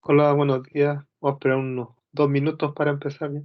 Hola, buenos días. Vamos a esperar unos 2 minutos para empezar ya.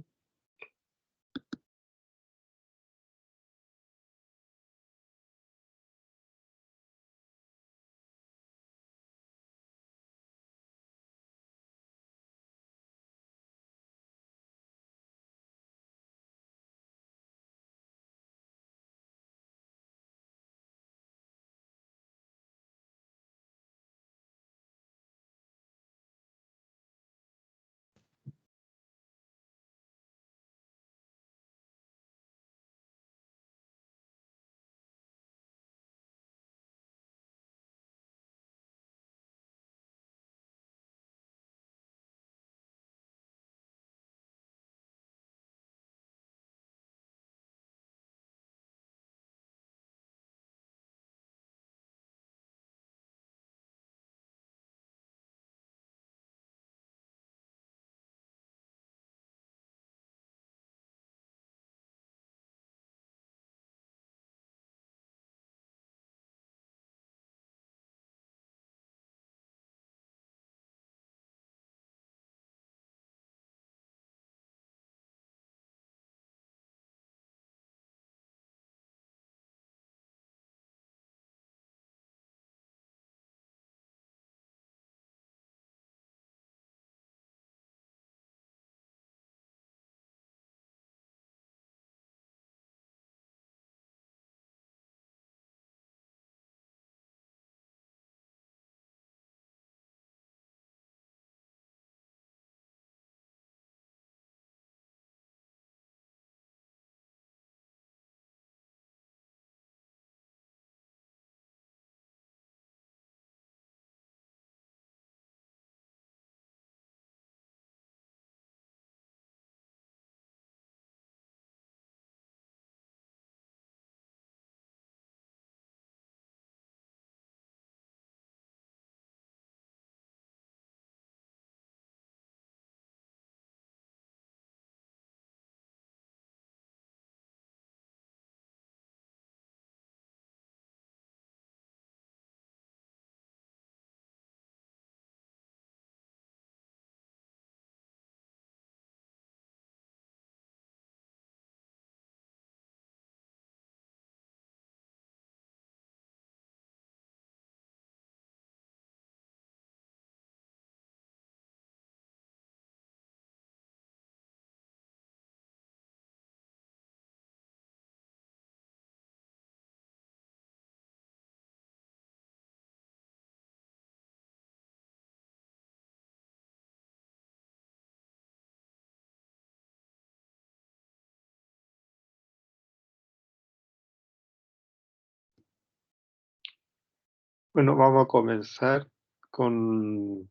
Bueno, vamos a comenzar con,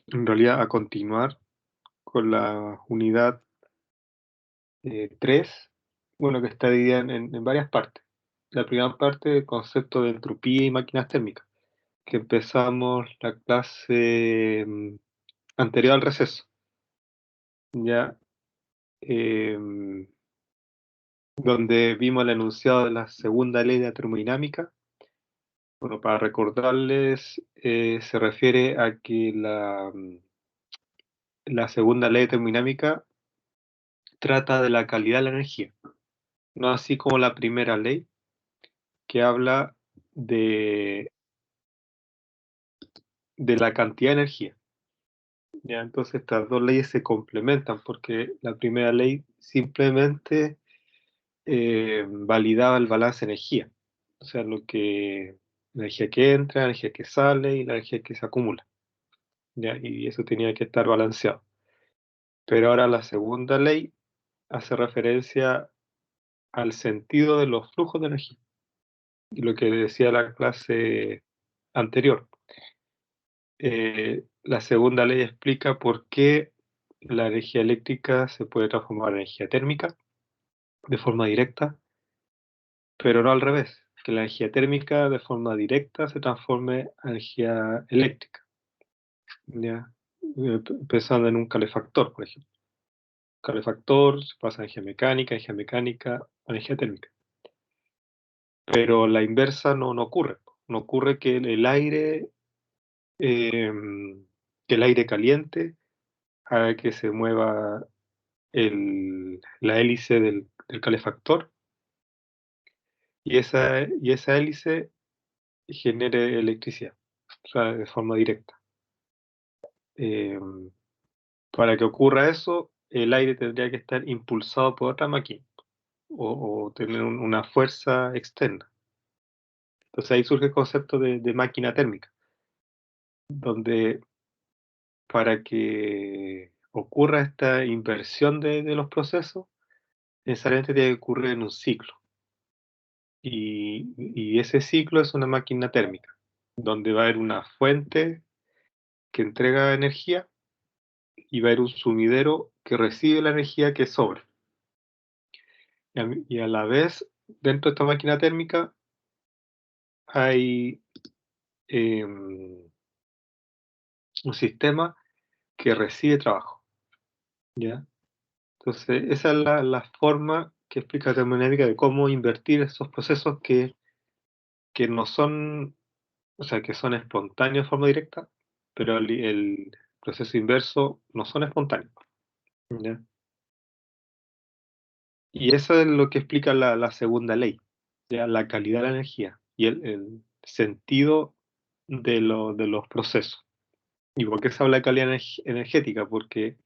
en realidad, a continuar con la unidad 3, bueno, que está dividida en varias partes. La primera parte, el concepto de entropía y máquinas térmicas, que empezamos la clase anterior al receso. Ya, donde vimos el enunciado de la segunda ley de la termodinámica. Bueno, para recordarles, se refiere a que la segunda ley de termodinámica trata de la calidad de la energía, no así como la primera ley, que habla de, de la cantidad de energía. ¿Ya? Entonces estas dos leyes se complementan porque la primera ley simplemente validaba el balance de energía, o sea, la energía que entra, la energía que sale y la energía que se acumula. ¿Ya? Y eso tenía que estar balanceado. Pero ahora la segunda ley hace referencia al sentido de los flujos de energía. Y lo que decía la clase anterior. La segunda ley explica por qué la energía eléctrica se puede transformar en energía térmica de forma directa, pero no al revés, que la energía térmica de forma directa se transforme en energía eléctrica. ¿Ya? Pensando en un calefactor, por ejemplo. Calefactor se pasa a energía mecánica a energía térmica. Pero la inversa no ocurre. No ocurre que el aire eh, que el aire caliente haga que se mueva la hélice del calefactor, y esa hélice genere electricidad, o sea, de forma directa. Para que ocurra eso, el aire tendría que estar impulsado por otra máquina o tener una fuerza externa. Entonces ahí surge el concepto de máquina térmica, donde para que ocurra esta inversión de los procesos, necesariamente tiene que ocurrir en un ciclo. Y ese ciclo es una máquina térmica, donde va a haber una fuente que entrega energía y va a haber un sumidero que recibe la energía que sobra. Y a la vez, dentro de esta máquina térmica hay un sistema que recibe trabajo, ¿ya? Entonces, esa es la forma que explica la termodinámica de cómo invertir esos procesos que no son, o sea, que son espontáneos de forma directa, pero el proceso inverso no son espontáneos, ¿ya? Y eso es lo que explica la segunda ley, ¿ya? La calidad de la energía y el sentido de los procesos. ¿Y por qué se habla de calidad energética? Porque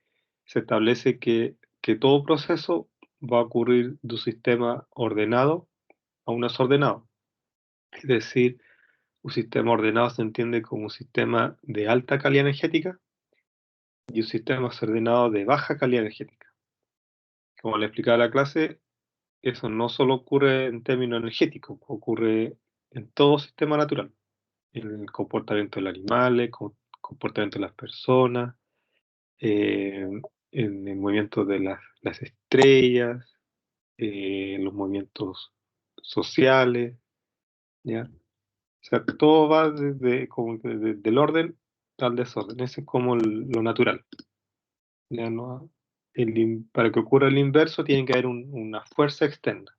se establece que todo proceso va a ocurrir de un sistema ordenado a un desordenado. Es decir, un sistema ordenado se entiende como un sistema de alta calidad energética y un sistema desordenado de baja calidad energética. Como le explicaba la clase, eso no solo ocurre en términos energéticos, ocurre en todo sistema natural, en el comportamiento de los animales, comportamiento de las personas, eh, en el movimiento de las estrellas, en los movimientos sociales, ¿ya? O sea, todo va del orden al desorden, ese es como lo natural, ¿ya? No, para que ocurra el inverso tiene que haber una fuerza externa,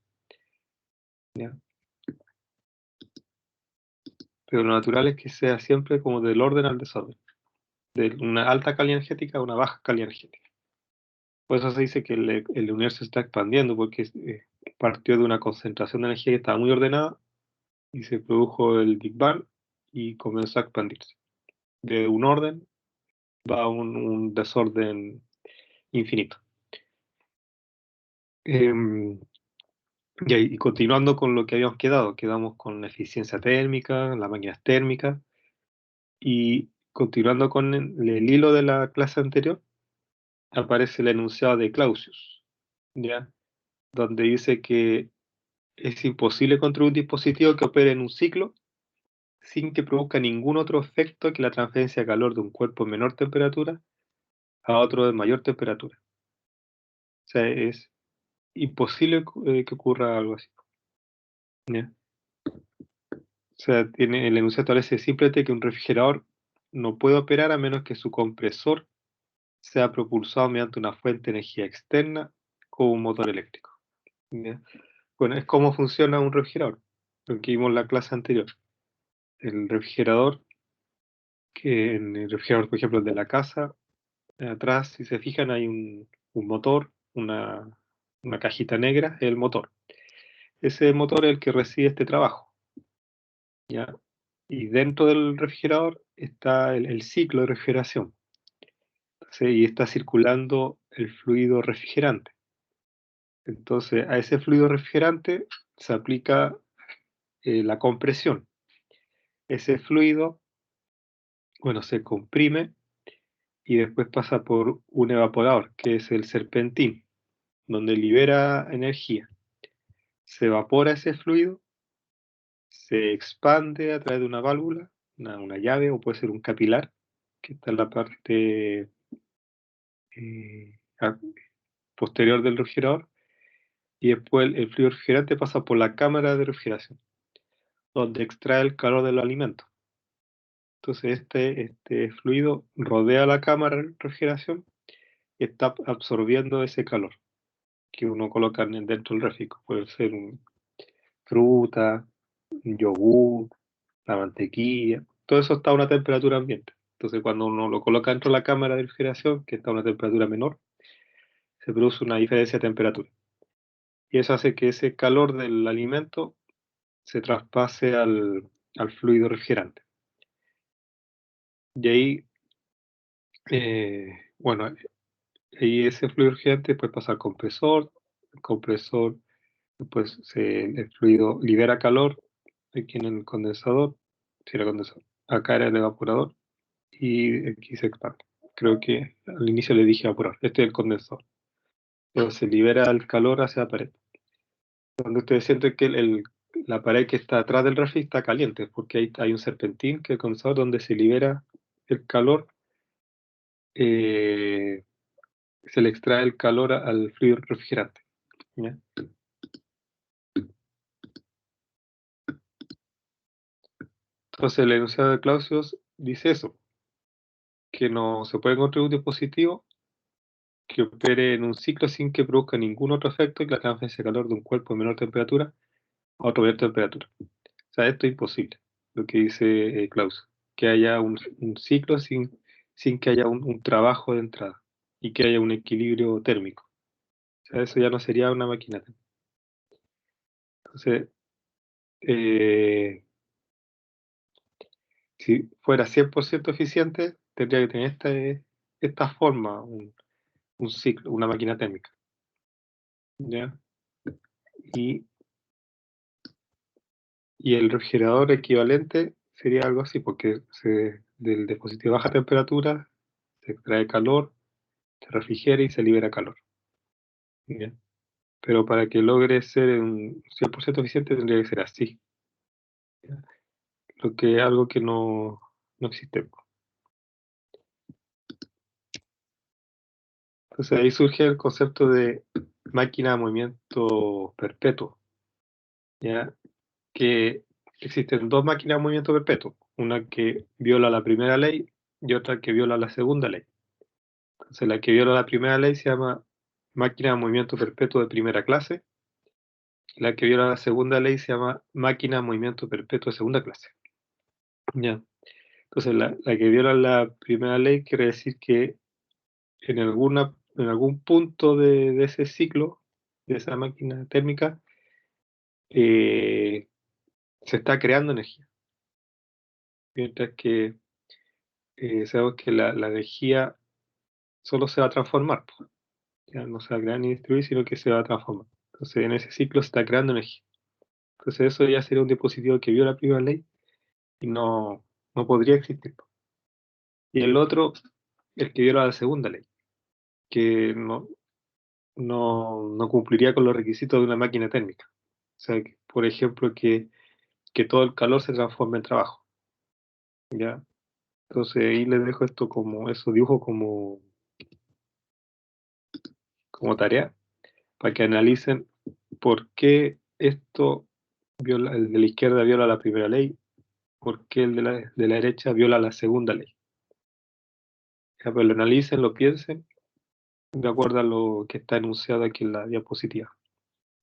¿ya? Pero lo natural es que sea siempre como del orden al desorden, de una alta calidad energética a una baja calidad energética. Por eso se dice que el universo se está expandiendo, porque partió de una concentración de energía que estaba muy ordenada y se produjo el Big Bang y comenzó a expandirse. De un orden va a un desorden infinito. Em, y continuando con lo que habíamos quedamos con la eficiencia térmica, las máquinas térmicas, y continuando con el hilo de la clase anterior, aparece el enunciado de Clausius, ¿ya? Donde dice que es imposible construir un dispositivo que opere en un ciclo sin que produzca ningún otro efecto que la transferencia de calor de un cuerpo de menor temperatura a otro de mayor temperatura. O sea, es imposible que ocurra algo así, ¿ya? O sea, el enunciado establece simplemente que un refrigerador no puede operar a menos que su compresor sea propulsado mediante una fuente de energía externa como un motor eléctrico, ¿ya? Bueno, es como funciona un refrigerador, lo que vimos en la clase anterior. El refrigerador, que en el refrigerador, por ejemplo, el de la casa, atrás, si se fijan, hay un motor, una cajita negra, es el motor. Ese motor es el que recibe este trabajo, ¿ya? Y dentro del refrigerador está el ciclo de refrigeración, ¿sí? Y está circulando el fluido refrigerante. Entonces, a ese fluido refrigerante se aplica la compresión. Ese fluido, bueno, se comprime y después pasa por un evaporador, que es el serpentín, donde libera energía. Se evapora ese fluido, se expande a través de una válvula, una llave o puede ser un capilar, que está en la parte eh, a- posterior del refrigerador, y después el fluido refrigerante pasa por la cámara de refrigeración, donde extrae el calor del alimento. Entonces este fluido rodea la cámara de refrigeración y está absorbiendo ese calor que uno coloca dentro del refri. Puede ser fruta, un yogur, la mantequilla, todo eso está a una temperatura ambiente. Entonces, cuando uno lo coloca dentro de la cámara de refrigeración, que está a una temperatura menor, se produce una diferencia de temperatura. Y eso hace que ese calor del alimento se traspase al fluido refrigerante. Y ahí, bueno, ahí ese fluido refrigerante puede pasar al compresor, el compresor, después el fluido libera calor aquí en el condensador, si era condensador, acá era el evaporador y aquí se expande. Creo que al inicio le dije evaporador, este es el condensador. Pero se libera el calor hacia la pared. Cuando ustedes sienten que la pared que está atrás del refri está caliente, porque ahí hay un serpentín, que es el condensador, donde se libera el calor, se le extrae el calor al fluido refrigerante. ¿Ya? Entonces el enunciado de Clausius dice eso, que no se puede encontrar un dispositivo que opere en un ciclo sin que produzca ningún otro efecto que la transferencia de calor de un cuerpo de menor temperatura a otro mayor temperatura. O sea, esto es imposible, lo que dice Clausius, que haya un ciclo sin que haya un trabajo de entrada y que haya un equilibrio térmico. O sea, eso ya no sería una máquina térmica. Entonces, si fuera 100% eficiente, tendría que tener esta forma, un ciclo, una máquina térmica. ¿Ya? Y el refrigerador equivalente sería algo así, porque del dispositivo de baja temperatura se extrae calor, se refrigera y se libera calor. ¿Ya? Pero para que logre ser un 100% eficiente tendría que ser así. ¿Ya? Lo que es algo que no existe. Entonces ahí surge el concepto de máquina de movimiento perpetuo. ¿Ya? Que existen dos máquinas de movimiento perpetuo, una que viola la primera ley y otra que viola la segunda ley. Entonces la que viola la primera ley se llama máquina de movimiento perpetuo de primera clase, y la que viola la segunda ley se llama máquina de movimiento perpetuo de segunda clase. ¿Ya? Entonces la que viola la primera ley quiere decir que en algún punto de ese ciclo, de esa máquina térmica, se está creando energía. Mientras que sabemos que la energía solo se va a transformar, pues. Ya no se va a crear ni destruir, sino que se va a transformar. Entonces en ese ciclo se está creando energía. Entonces eso ya sería un dispositivo que viola la primera ley y no podría existir, pues. Y el otro, el que viola la segunda ley, que no cumpliría con los requisitos de una máquina térmica. O sea, por ejemplo, que todo el calor se transforme en trabajo. ¿Ya? Entonces ahí les dejo esto como, eso dibujo como tarea, para que analicen por qué el de la izquierda viola la primera ley, por qué el de la derecha viola la segunda ley. Ya, pues lo analicen, lo piensen, de acuerdo a lo que está enunciado aquí en la diapositiva.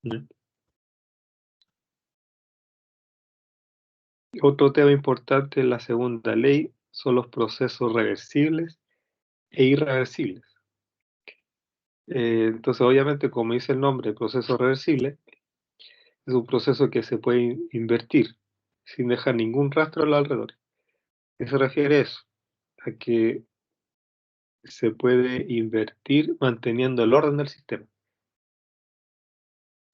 ¿Ya? Otro tema importante en la segunda ley son los procesos reversibles e irreversibles. Entonces, obviamente, como dice el nombre, proceso reversible, es un proceso que se puede invertir sin dejar ningún rastro a los alrededores. ¿Qué se refiere a eso? A que se puede invertir manteniendo el orden del sistema.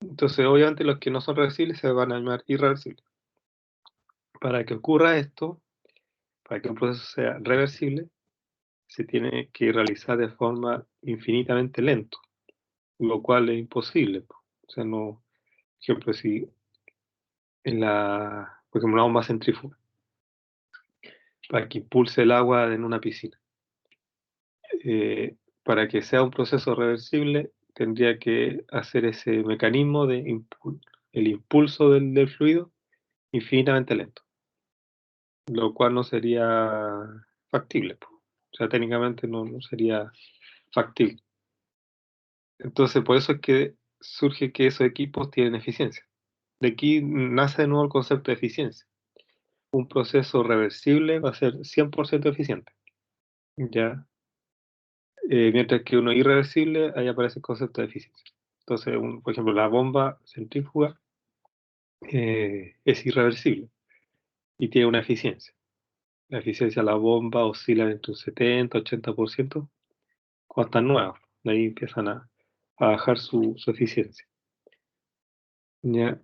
Entonces, obviamente, los que no son reversibles se van a llamar irreversibles. Para que ocurra esto, para que un proceso sea reversible, se tiene que realizar de forma infinitamente lento, lo cual es imposible. O sea, no, por ejemplo, si por ejemplo, una bomba centrífuga, para que impulse el agua en una piscina. Para que sea un proceso reversible, tendría que hacer ese mecanismo el impulso del fluido infinitamente lento, lo cual no sería factible, po. O sea, técnicamente no sería factible. Entonces, por eso es que surge que esos equipos tienen eficiencia. De aquí nace de nuevo el concepto de eficiencia. Un proceso reversible va a ser 100% eficiente. ¿ya? Mientras que uno irreversible, ahí aparece el concepto de eficiencia. Entonces, por ejemplo, la bomba centrífuga es irreversible y tiene una eficiencia. La eficiencia de la bomba oscila entre un 70-80% cuando están nuevas. De ahí empiezan a bajar su eficiencia. ¿Ya?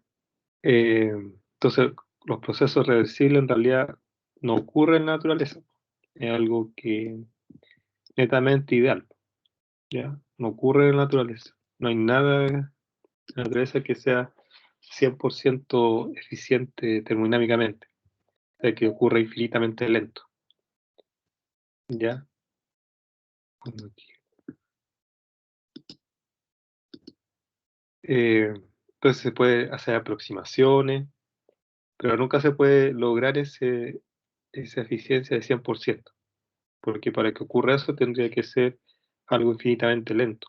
Entonces, los procesos reversibles en realidad no ocurren en la naturaleza. Es algo que netamente ideal. ¿Ya? No ocurre en la naturaleza. No hay nada en la naturaleza que sea 100% eficiente termodinámicamente. O sea, que ocurre infinitamente lento. ¿Ya? Entonces se puede hacer aproximaciones, pero nunca se puede lograr esa eficiencia de 100%, porque para que ocurra eso tendría que ser algo infinitamente lento.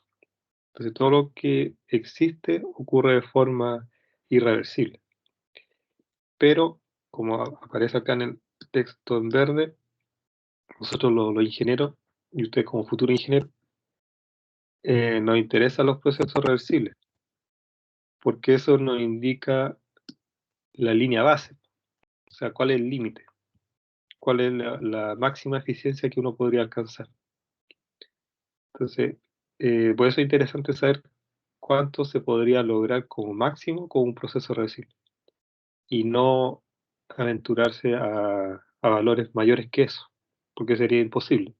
Entonces todo lo que existe ocurre de forma irreversible. Pero, como aparece acá en el texto en verde, nosotros los ingenieros, y usted como futuro ingeniero, nos interesan los procesos reversibles, porque eso nos indica la línea base, o sea, cuál es el límite, cuál es la máxima eficiencia que uno podría alcanzar. Entonces, por eso es interesante saber cuánto se podría lograr como máximo con un proceso reversible y no aventurarse a valores mayores que eso, porque sería imposible.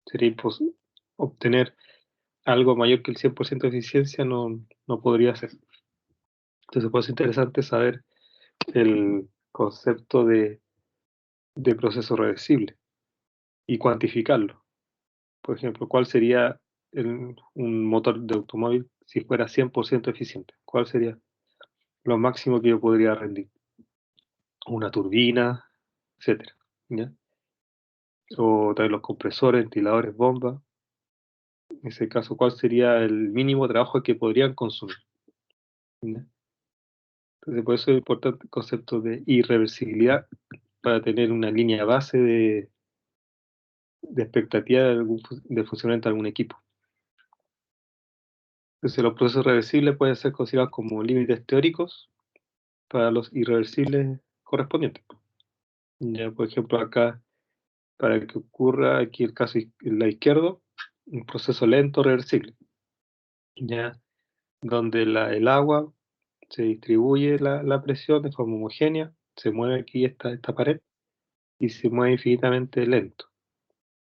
Sería imposible obtener algo mayor que el 100% de eficiencia, no podría ser. Entonces, por eso es interesante saber el concepto de proceso reversible y cuantificarlo. Por ejemplo, ¿cuál sería un motor de automóvil si fuera 100% eficiente? ¿Cuál sería lo máximo que yo podría rendir? Una turbina, etcétera, ¿ya? O también los compresores, ventiladores, bombas. En ese caso, ¿cuál sería el mínimo trabajo que podrían consumir? ¿Ya? Entonces, por eso es importante el concepto de irreversibilidad para tener una línea base de expectativa de funcionamiento de algún equipo. Entonces, los procesos reversibles pueden ser considerados como límites teóricos para los irreversibles correspondientes. Ya, por ejemplo, acá, para que ocurra aquí el caso en la izquierdo, un proceso lento reversible, ya, donde el agua se distribuye la presión de forma homogénea, se mueve aquí esta pared y se mueve infinitamente lento,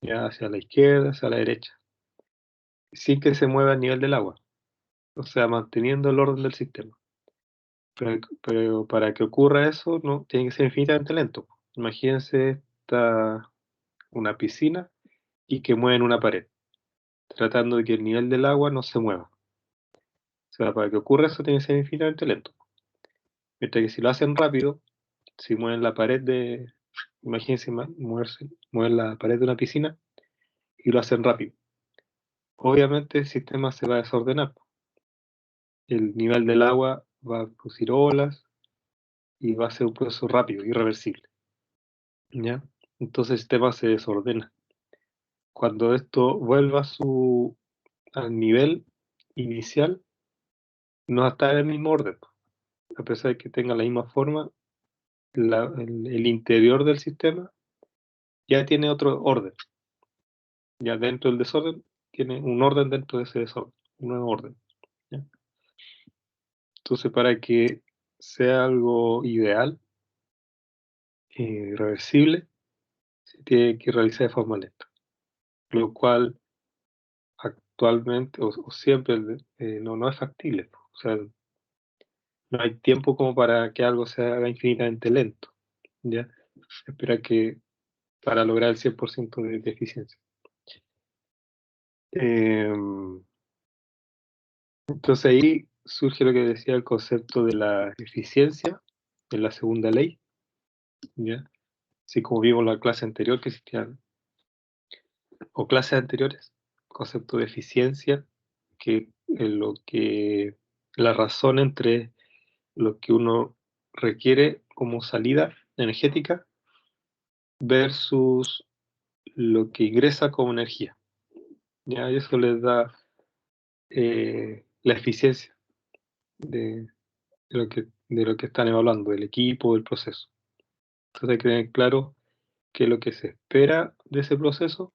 ya hacia la izquierda, hacia la derecha, sin que se mueva a nivel del agua, o sea, manteniendo el orden del sistema. Pero para que ocurra eso, no, tiene que ser infinitamente lento. Imagínense una piscina y que mueven una pared, tratando de que el nivel del agua no se mueva. O sea, para que ocurra eso tiene que ser infinitamente lento. Mientras que si lo hacen rápido, si mueven la pared imagínense mueven la pared de una piscina y lo hacen rápido. Obviamente el sistema se va a desordenar. El nivel del agua va a producir olas y va a ser un proceso rápido, irreversible. ¿Ya? Entonces el sistema se desordena. Cuando esto vuelva al nivel inicial, no va a estar en el mismo orden. A pesar de que tenga la misma forma, el interior del sistema ya tiene otro orden. Ya dentro del desorden tiene un orden dentro de ese desorden, un nuevo orden. ¿Ya? Entonces, para que sea algo ideal, reversible, se tiene que realizar de forma lenta, lo cual actualmente o siempre no es factible. O sea, no hay tiempo como para que algo se haga infinitamente lento. ¿Ya? Se espera que para lograr el 100% de eficiencia. Entonces ahí surge lo que decía el concepto de la eficiencia en la segunda ley, ¿ya? Así como vimos en la clase anterior que existían, o clases anteriores, concepto de eficiencia, que es la razón entre lo que uno requiere como salida energética versus lo que ingresa como energía. ¿Ya? Y eso les da la eficiencia de de lo que están evaluando, del equipo, del proceso. Entonces hay que tener claro qué es lo que se espera de ese proceso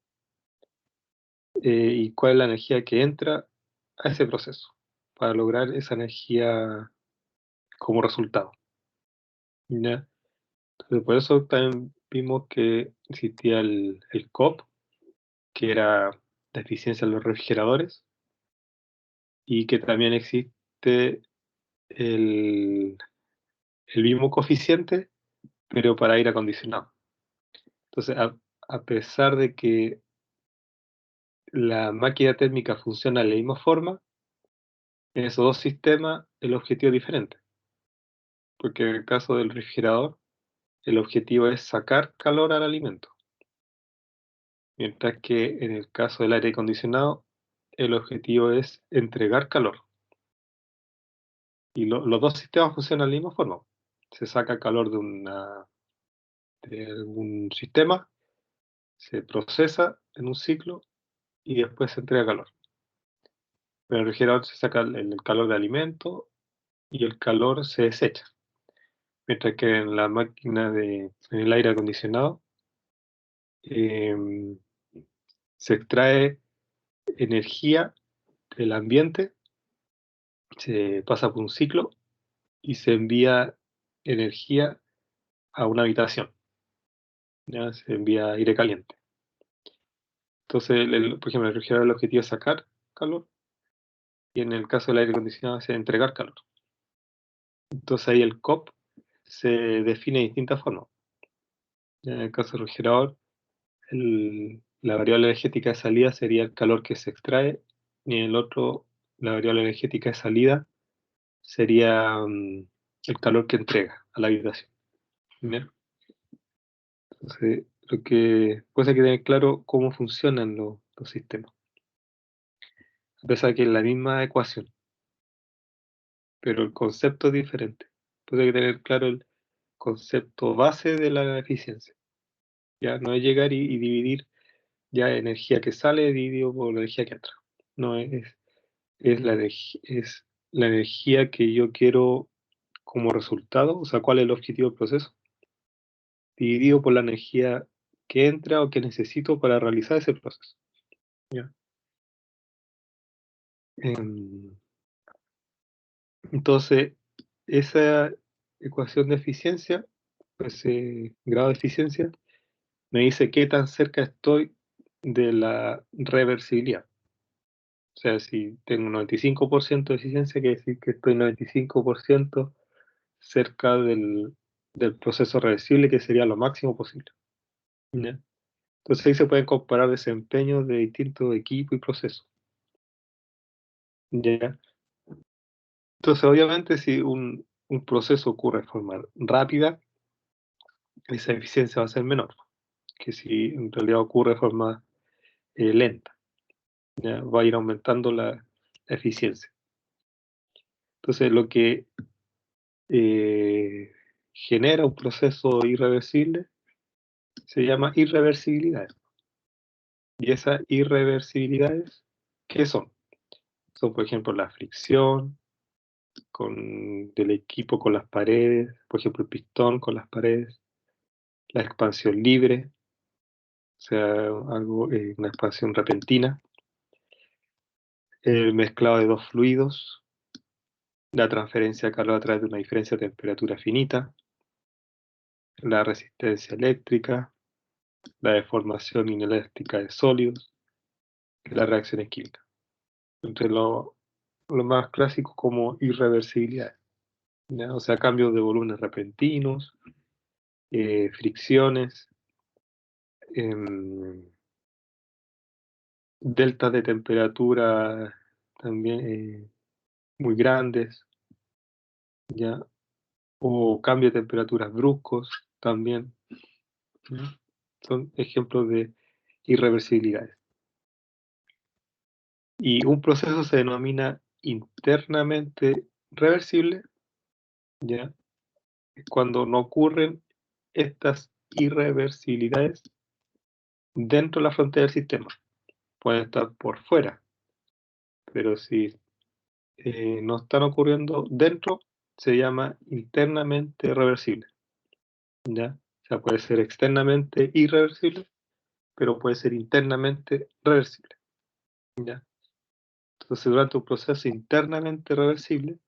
y cuál es la energía que entra a ese proceso para lograr esa energía como resultado. ¿Ya? Entonces, por eso también vimos que existía el COP, que era la eficiencia de los refrigeradores, y que también existe el, el mismo coeficiente, pero para aire acondicionado. Entonces, a pesar de que la máquina térmica funciona de la misma forma, en esos dos sistemas el objetivo es diferente, porque en el caso del refrigerador, el objetivo es sacar calor al alimento, mientras que en el caso del aire acondicionado, el objetivo es entregar calor. Y los dos sistemas funcionan de la misma forma. Se saca calor de algún sistema, se procesa en un ciclo y después se entrega calor. En el refrigerador se saca el calor de alimento y el calor se desecha. Mientras que en la máquina en el aire acondicionado, em, se extrae energía del ambiente, se pasa por un ciclo y se envía energía a una habitación, ¿ya? Se envía aire caliente. Entonces, por ejemplo, el refrigerador el objetivo es sacar calor y en el caso del aire acondicionado es entregar calor. Entonces ahí el COP se define de distintas formas. Ya en el caso del refrigerador, la variable energética de salida sería el calor que se extrae y en el otro, la variable energética de salida sería el calor que entrega a la habitación. ¿Ya? Entonces, pues hay que tener claro cómo funcionan los sistemas. A pesar de que es la misma ecuación, pero el concepto es diferente. Pues hay que tener claro el concepto base de la eficiencia. Ya no es llegar y dividir ya energía que sale dividido por la energía que entra. No es la energía que yo quiero como resultado, o sea, cuál es el objetivo del proceso, dividido por la energía que entra o que necesito para realizar ese proceso. ¿Ya? Em, entonces, esa ecuación de eficiencia, pues grado de eficiencia, me dice qué tan cerca estoy de la reversibilidad. O sea, si tengo un 95% de eficiencia, quiere decir que estoy 95% cerca del proceso reversible, que sería lo máximo posible. ¿Ya? Entonces ahí se pueden comparar desempeños de distintos equipos y procesos. ¿Ya? Entonces, obviamente, si un proceso ocurre de forma rápida, esa eficiencia va a ser menor que si en realidad ocurre de forma lenta. ¿Ya? Va a ir aumentando la eficiencia. Entonces, lo que eh, genera un proceso irreversible se llama irreversibilidad. Y esas irreversibilidades, ¿qué son? Son, por ejemplo, la fricción del equipo con las paredes, por ejemplo, el pistón con las paredes, la expansión libre, o sea, una expansión repentina, el mezclado de dos fluidos, la transferencia de calor a través de una diferencia de temperatura finita, la resistencia eléctrica, la deformación inelástica de sólidos, y las reacciones químicas. Entre lo más clásico como irreversibilidad, ¿ya? O sea, cambios de volúmenes repentinos, fricciones, em, deltas de temperatura también muy grandes, ¿ya? O cambios de temperaturas bruscos también, ¿ya? Son ejemplos de irreversibilidades. Y un proceso se denomina internamente reversible, ¿ya? Cuando no ocurren estas irreversibilidades dentro de la frontera del sistema, pueden estar por fuera, pero si no están ocurriendo dentro, se llama internamente reversible, ¿ya? O sea, puede ser externamente irreversible, pero puede ser internamente reversible, ¿ya? Entonces, durante un proceso internamente reversible,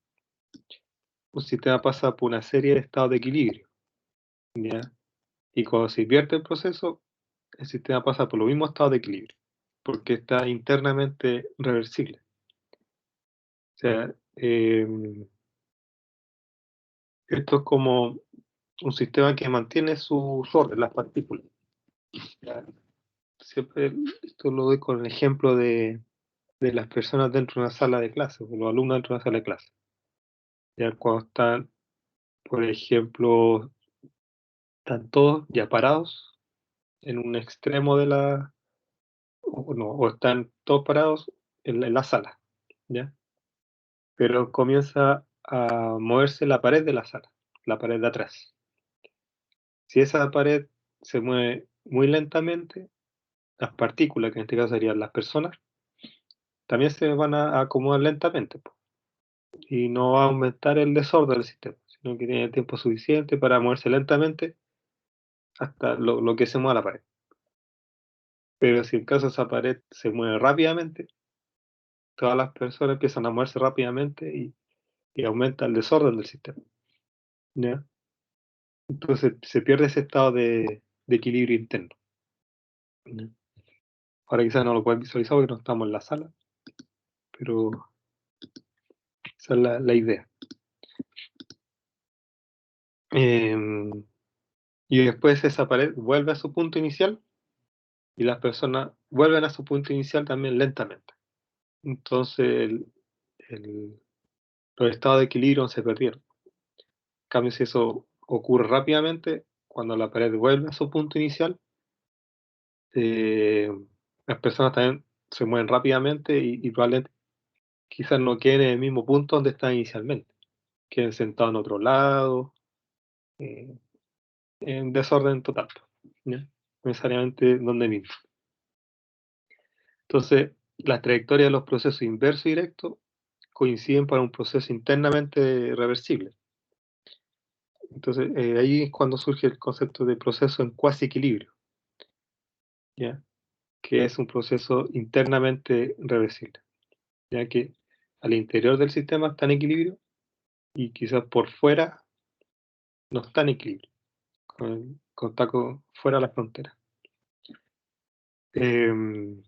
un sistema pasa por una serie de estados de equilibrio, ¿ya? Y cuando se invierte el proceso, el sistema pasa por los mismos estados de equilibrio, porque está internamente reversible. O sea, esto es como un sistema que mantiene su orden, las partículas. ¿Ya? Siempre esto lo doy con el ejemplo de las personas dentro de una sala de clase, o los alumnos dentro de una sala de clase. Ya cuando están, por ejemplo, están todos ya parados en un extremo de la, o, no, o están todos parados en la sala, ¿ya? Pero comienza a moverse la pared de la sala, la pared de atrás. Si esa pared se mueve muy lentamente, las partículas, que en este caso serían las personas, también se van a acomodar lentamente, po, y no va a aumentar el desorden del sistema, sino que tiene tiempo suficiente para moverse lentamente hasta lo que se mueva la pared. Pero si en caso esa pared se mueve rápidamente, todas las personas empiezan a moverse rápidamente y aumenta el desorden del sistema, ¿ya? Entonces se pierde ese estado de equilibrio interno, ¿ya? Ahora quizás no lo pueden visualizar porque no estamos en la sala, pero esa es la idea. Y después esa pared vuelve a su punto inicial y las personas vuelven a su punto inicial también lentamente. Entonces el- los estados de equilibrio se perdieron. En cambio, si eso ocurre rápidamente, cuando la pared vuelve a su punto inicial, eh, las personas también se mueven rápidamente y probablemente quizás no queden en el mismo punto donde están inicialmente. Queden sentados en otro lado, eh, en desorden total, ¿ya? No necesariamente donde mismo. Entonces, las trayectorias de los procesos inverso y directo coinciden para un proceso internamente reversible. Entonces, ahí es cuando surge el concepto de proceso en cuasi equilibrio, ¿ya? Que es un proceso internamente reversible, ya que al interior del sistema está en equilibrio y quizás por fuera no está en equilibrio, está fuera de la frontera. Entonces,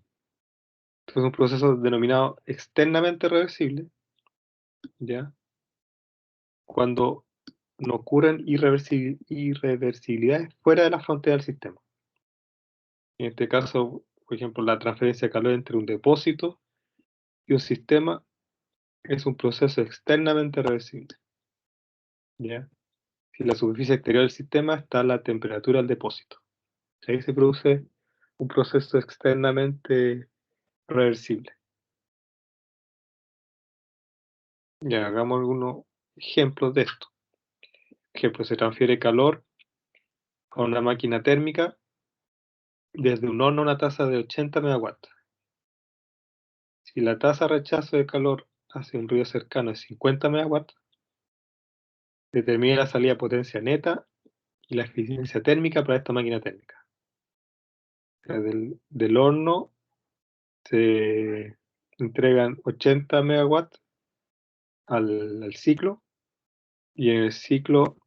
un proceso denominado externamente reversible, ¿ya? Cuando no ocurren irreversibilidades fuera de la frontera del sistema. En este caso, por ejemplo, la transferencia de calor entre un depósito y un sistema es un proceso externamente reversible, ¿ya? Si en la superficie exterior del sistema está la temperatura del depósito. Ahí se produce un proceso externamente reversible. Ya, hagamos algunos ejemplos de esto. Por ejemplo, se transfiere calor a una máquina térmica desde un horno a una tasa de 80 megawatts. Si la tasa de rechazo de calor hacia un río cercano es 50 megawatts, determina la salida de potencia neta y la eficiencia térmica para esta máquina térmica. O sea, del horno se entregan 80 megawatts al ciclo y en el ciclo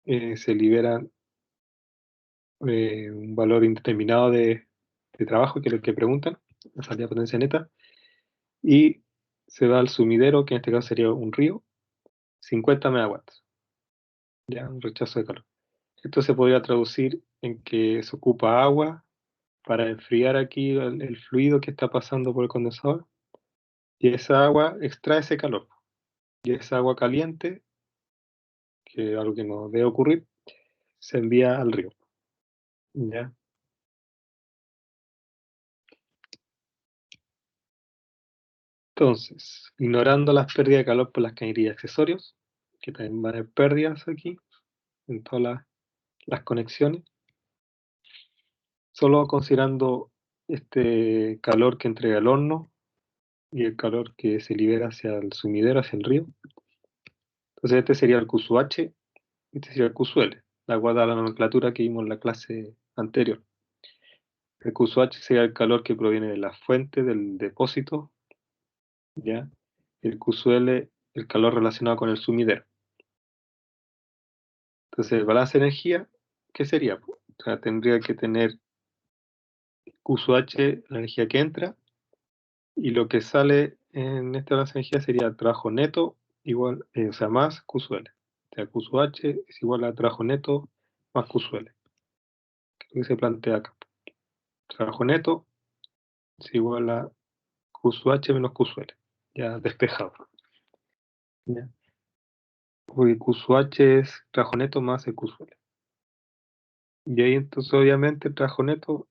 se liberan un valor indeterminado de trabajo, que es lo que preguntan, la salida de potencia neta, y se va al sumidero, que en este caso sería un río, 50 megawatts, ya, un rechazo de calor. Esto se podría traducir en que se ocupa agua para enfriar aquí el fluido que está pasando por el condensador, y esa agua extrae ese calor. Y esa agua caliente, que es algo que no debe ocurrir, se envía al río, ¿ya? Entonces, ignorando las pérdidas de calor por las cañerías y accesorios, que también van a haber pérdidas aquí en todas las conexiones, solo considerando este calor que entrega el horno y el calor que se libera hacia el sumidero, hacia el río. Entonces este sería el QSUH, este sería el QSUL, la guarda la nomenclatura que vimos en la clase anterior. El QSUH sería el calor que proviene de la fuente, del depósito, ¿ya? Y el QSUL, el calor relacionado con el sumidero. Entonces el balance de energía, ¿qué sería? O sea, tendría que tener QSUH, la energía que entra, y lo que sale en este balance de energía sería el trabajo neto igual, o sea, más QSUL. O sea, QSUH es igual a trabajo neto más QSUL. Que se plantea acá. Trabajo neto es igual a QSUH menos QSUL. Ya despejado. ¿Ya? Porque QSUH es trabajo neto más el QSUL. Y ahí entonces obviamente el trabajo neto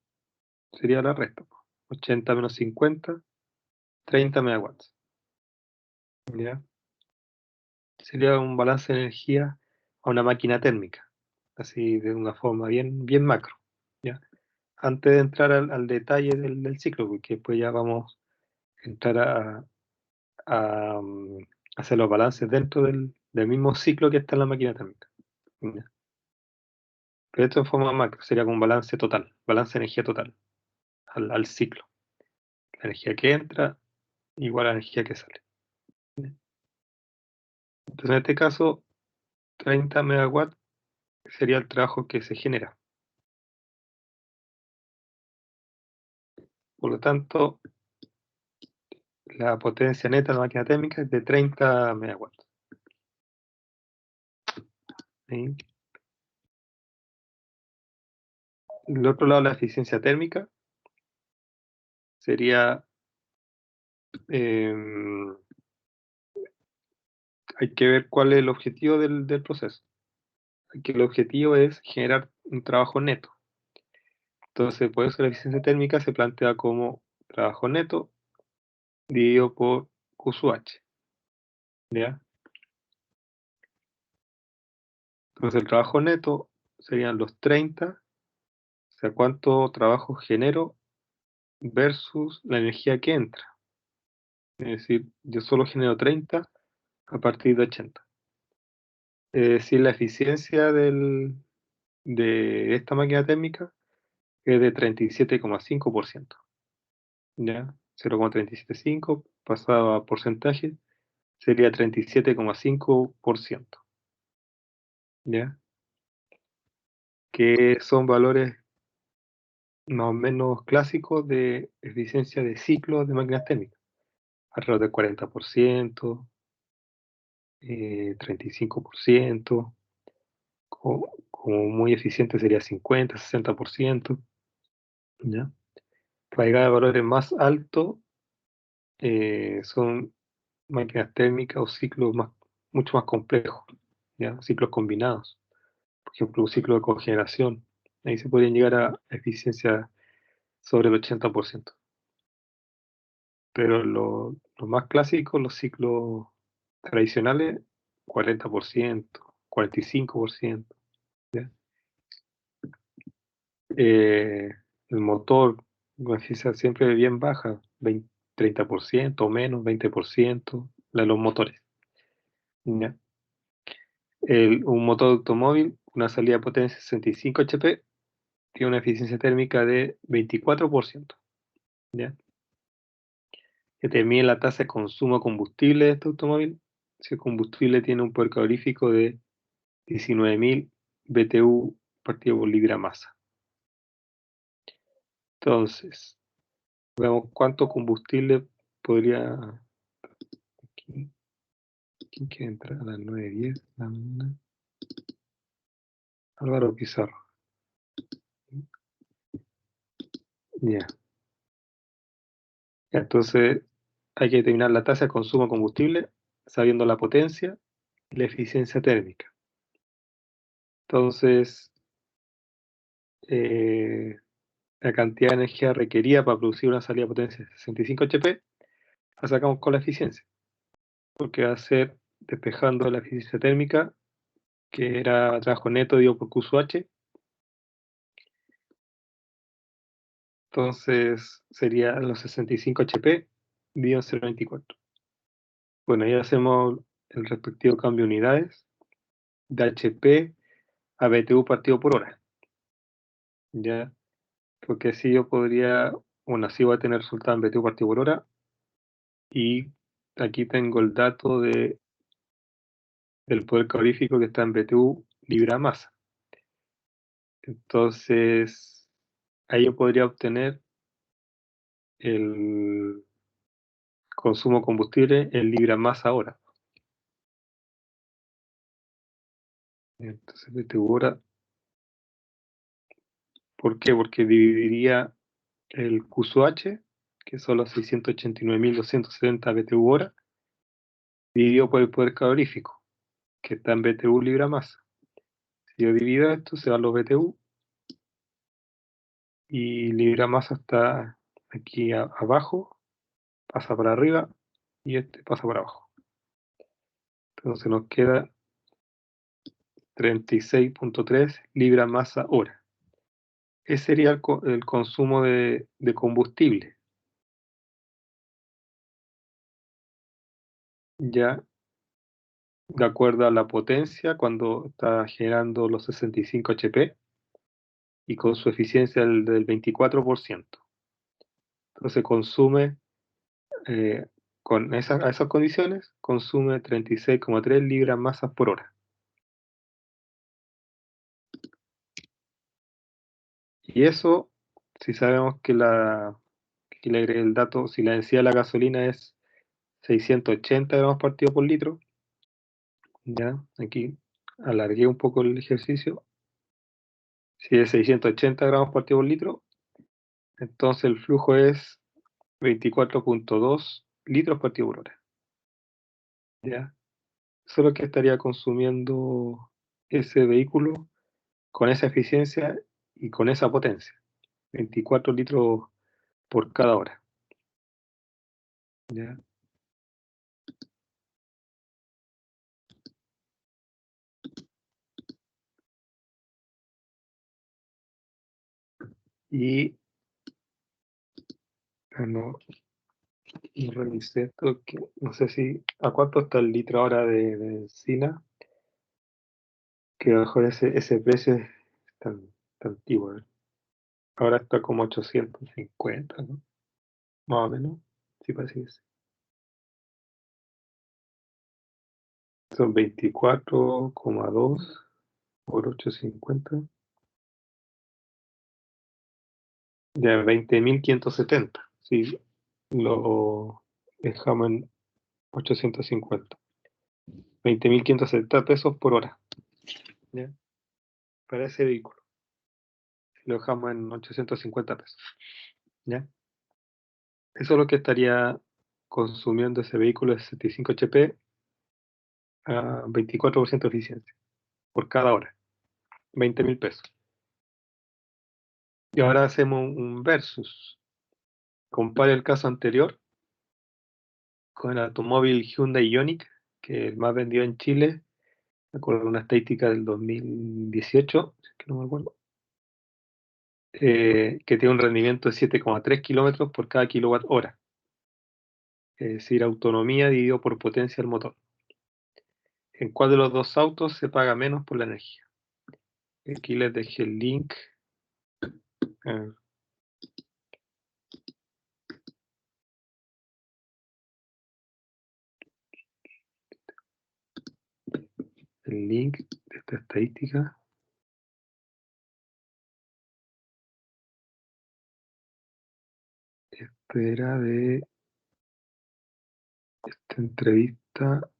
sería la resta. 80 menos 50, 30 megawatts. ¿Ya? Sería un balance de energía a una máquina térmica. Así de una forma bien, bien macro. ¿Ya? Antes de entrar al detalle del ciclo, porque después ya vamos a entrar a hacer los balances dentro del mismo ciclo que está en la máquina térmica. ¿Ya? Pero esto en forma macro sería como un balance total, balance de energía total al ciclo. La energía que entra igual a la energía que sale. ¿Ya? Entonces en este caso, 30 megawatts sería el trabajo que se genera. Por lo tanto, la potencia neta de la máquina térmica es de 30 megawatts. ¿Sí? Del otro lado, la eficiencia térmica sería, hay que ver cuál es el objetivo del proceso. Aquí el objetivo es generar un trabajo neto. Entonces, por eso la eficiencia térmica se plantea como trabajo neto dividido por QSUH. ¿Ya? Entonces, el trabajo neto serían los 30, o sea, cuánto trabajo genero versus la energía que entra. Es decir, yo solo genero 30 a partir de 80. Es decir, la eficiencia de esta máquina térmica es de 37,5%. ¿Ya? 0,375 pasado a porcentaje sería 37,5%. ¿Ya? Que son valores más o menos clásicos de eficiencia de ciclos de máquinas térmicas. Alrededor del 40%, 35%, como muy eficiente sería 50, 60%. ¿Ya? Para llegar a valores más altos, son máquinas térmicas o ciclos mucho más complejos, ¿ya? Ciclos combinados. Por ejemplo, un ciclo de cogeneración. Ahí se podrían llegar a eficiencia sobre el 80%. Pero lo más clásico, los ciclos tradicionales, 40%, 45%. ¿Ya? Eh, el motor, una eficiencia siempre bien baja, 20, 30% o menos, 20%, la de los motores. ¿Ya? Un motor de automóvil, una salida de potencia 65 HP, tiene una eficiencia térmica de 24%. ¿Ya? Que te mide la tasa de consumo de combustible de este automóvil. Si el combustible tiene un poder calorífico de 19.000 BTU partido por libra masa. Entonces, veamos cuánto combustible podría. ¿Quién quiere entrar a las 9:10 de la mañana? Álvaro Pizarro. Ya. Entonces, hay que determinar la tasa de consumo de combustible sabiendo la potencia y la eficiencia térmica. Entonces, la cantidad de energía requerida para producir una salida de potencia de 65 HP, la sacamos con la eficiencia, porque va a ser despejando la eficiencia térmica, que era trabajo neto dividido por QSUH, Entonces sería los 65 HP dividido en 0,24. Bueno, ahí hacemos el respectivo cambio de unidades de HP a BTU partido por hora. ¿Ya? Porque así yo podría, bueno, así voy a tener resultado en BTU partido por hora. Y aquí tengo el dato del poder calorífico que está en BTU libra masa. Entonces, ahí yo podría obtener el consumo de combustible en libra masa hora. Entonces, BTU hora. ¿Por qué? Porque dividiría el Q sub H, que son los 689.270 BTU hora, dividido por el poder calorífico, que está en BTU libra masa. Si yo divido esto, se van los BTU, y libra masa está aquí abajo, pasa para arriba, y este pasa para abajo. Entonces nos queda 36.3 libra masa hora. Ese sería el consumo de combustible. Ya de acuerdo a la potencia cuando está generando los 65 HP y con su eficiencia del 24%. Entonces consume, con a esas condiciones, consume 36,3 libras masas por hora. Y eso, si sabemos que aquí le agregué el dato, si la densidad de la gasolina es 680 gramos partido por litro, ya, aquí alargué un poco el ejercicio, si es 680 gramos partido por litro, entonces el flujo es 24,2 litros partido por hora. ¿Ya? Eso es lo que estaría consumiendo ese vehículo con esa eficiencia y con esa potencia. 24 litros por cada hora. ¿Ya? Y no, no revisé esto, que no sé si a cuánto está el litro ahora de benzina, que a lo mejor ese precio es tan antiguo. Ahora está como 850, ¿no? Más o menos. Sí, parece que sí. Son 24,2 por 850. Ya 20.570. Sí, lo dejamos en 850. 20.570 pesos por hora. ¿Ya? Para ese vehículo. Lo dejamos en 850 pesos. ¿Ya? Eso es lo que estaría consumiendo ese vehículo de 65 HP a 24% de eficiencia por cada hora. 20.000 pesos. Y ahora hacemos un versus. Compare el caso anterior con el automóvil Hyundai Ioniq, que es el más vendido en Chile, de acuerdo a una estadística del 2018, que no me acuerdo, que tiene un rendimiento de 7,3 kilómetros por cada kilowatt hora, es decir, autonomía dividido por potencia del motor. ¿En cuál de los dos autos se paga menos por la energía? Aquí les dejé el link. eh, el link de esta estadística. Este era de esta entrevista.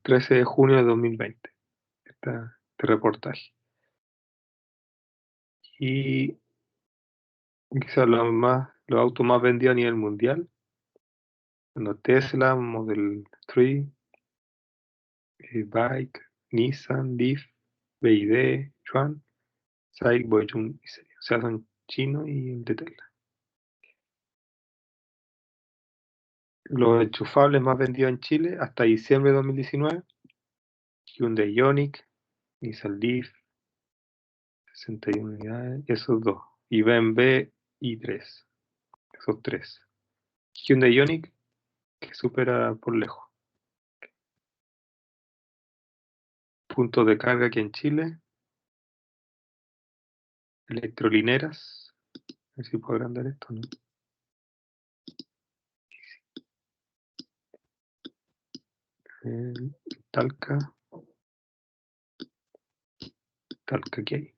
13 de junio de 2020. Este reportaje. Y quizás los autos más vendidos a nivel mundial. Bueno, Tesla, Model 3, Bike, Nissan, Leaf, BYD, Chuan, SAIC, Boyun y Seria. O sea, son chinos y el de Tesla. Los enchufables más vendidos en Chile hasta diciembre de 2019, Hyundai Ioniq, Nissan Leaf, 61 unidades, esos dos. Y BMW i3. Esos tres. Hyundai Ioniq, que supera por lejos. Puntos de carga aquí en Chile. Electrolineras. A ver si puedo agrandar esto, ¿no? Talca. Talca aquí hay.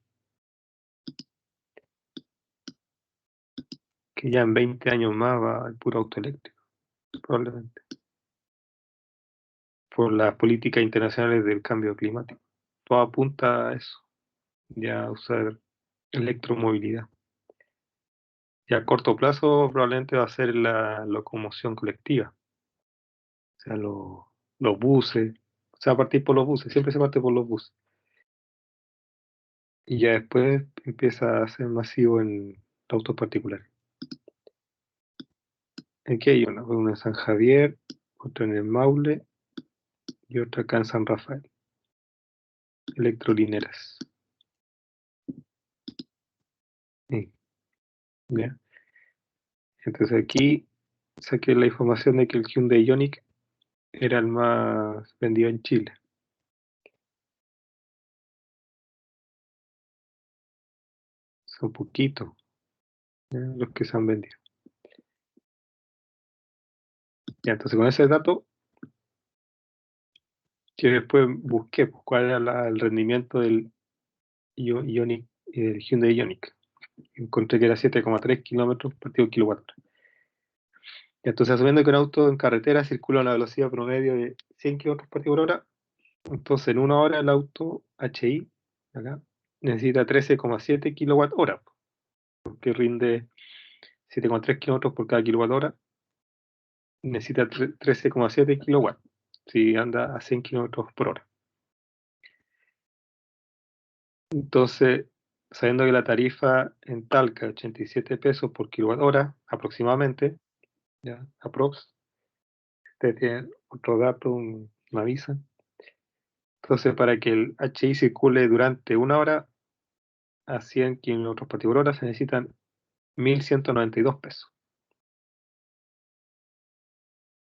Que ya en 20 años más va el puro auto eléctrico, probablemente. Por las políticas internacionales del cambio climático. Todo apunta a eso. Ya usar electromovilidad. Y a corto plazo probablemente va a ser la locomoción colectiva. O sea, los buses. O sea, partir por los buses. Siempre se parte por los buses. Y ya después empieza a ser masivo en autos particulares. Aquí hay una en San Javier, otra en el Maule y otra acá en San Rafael. Electrolineras. Sí, ¿ya? Entonces aquí saqué la información de que el Hyundai Ioniq era el más vendido en Chile. Son poquitos, ¿ya? Los que se han vendido. Ya, entonces con ese dato, que después busqué pues, cuál era el rendimiento del Ioniq, del Hyundai Ioniq. Encontré que era 7,3 kilómetros por kilowatt hora. Entonces, asumiendo que un auto en carretera circula a una velocidad promedio de 100 kilómetros por hora, entonces en una hora el auto HI acá, necesita 13,7 kilowatt hora, que rinde 7,3 kilómetros por cada kilowatt hora, necesita 13,7 kilowatts si anda a 100 kilómetros por hora. Entonces, sabiendo que la tarifa en Talca es 87 pesos por kilowatt hora aproximadamente, ya, aprox, usted tiene otro dato, me avisa. Entonces, para que el HI circule durante una hora a 100 kilómetros por hora se necesitan 1.192 pesos.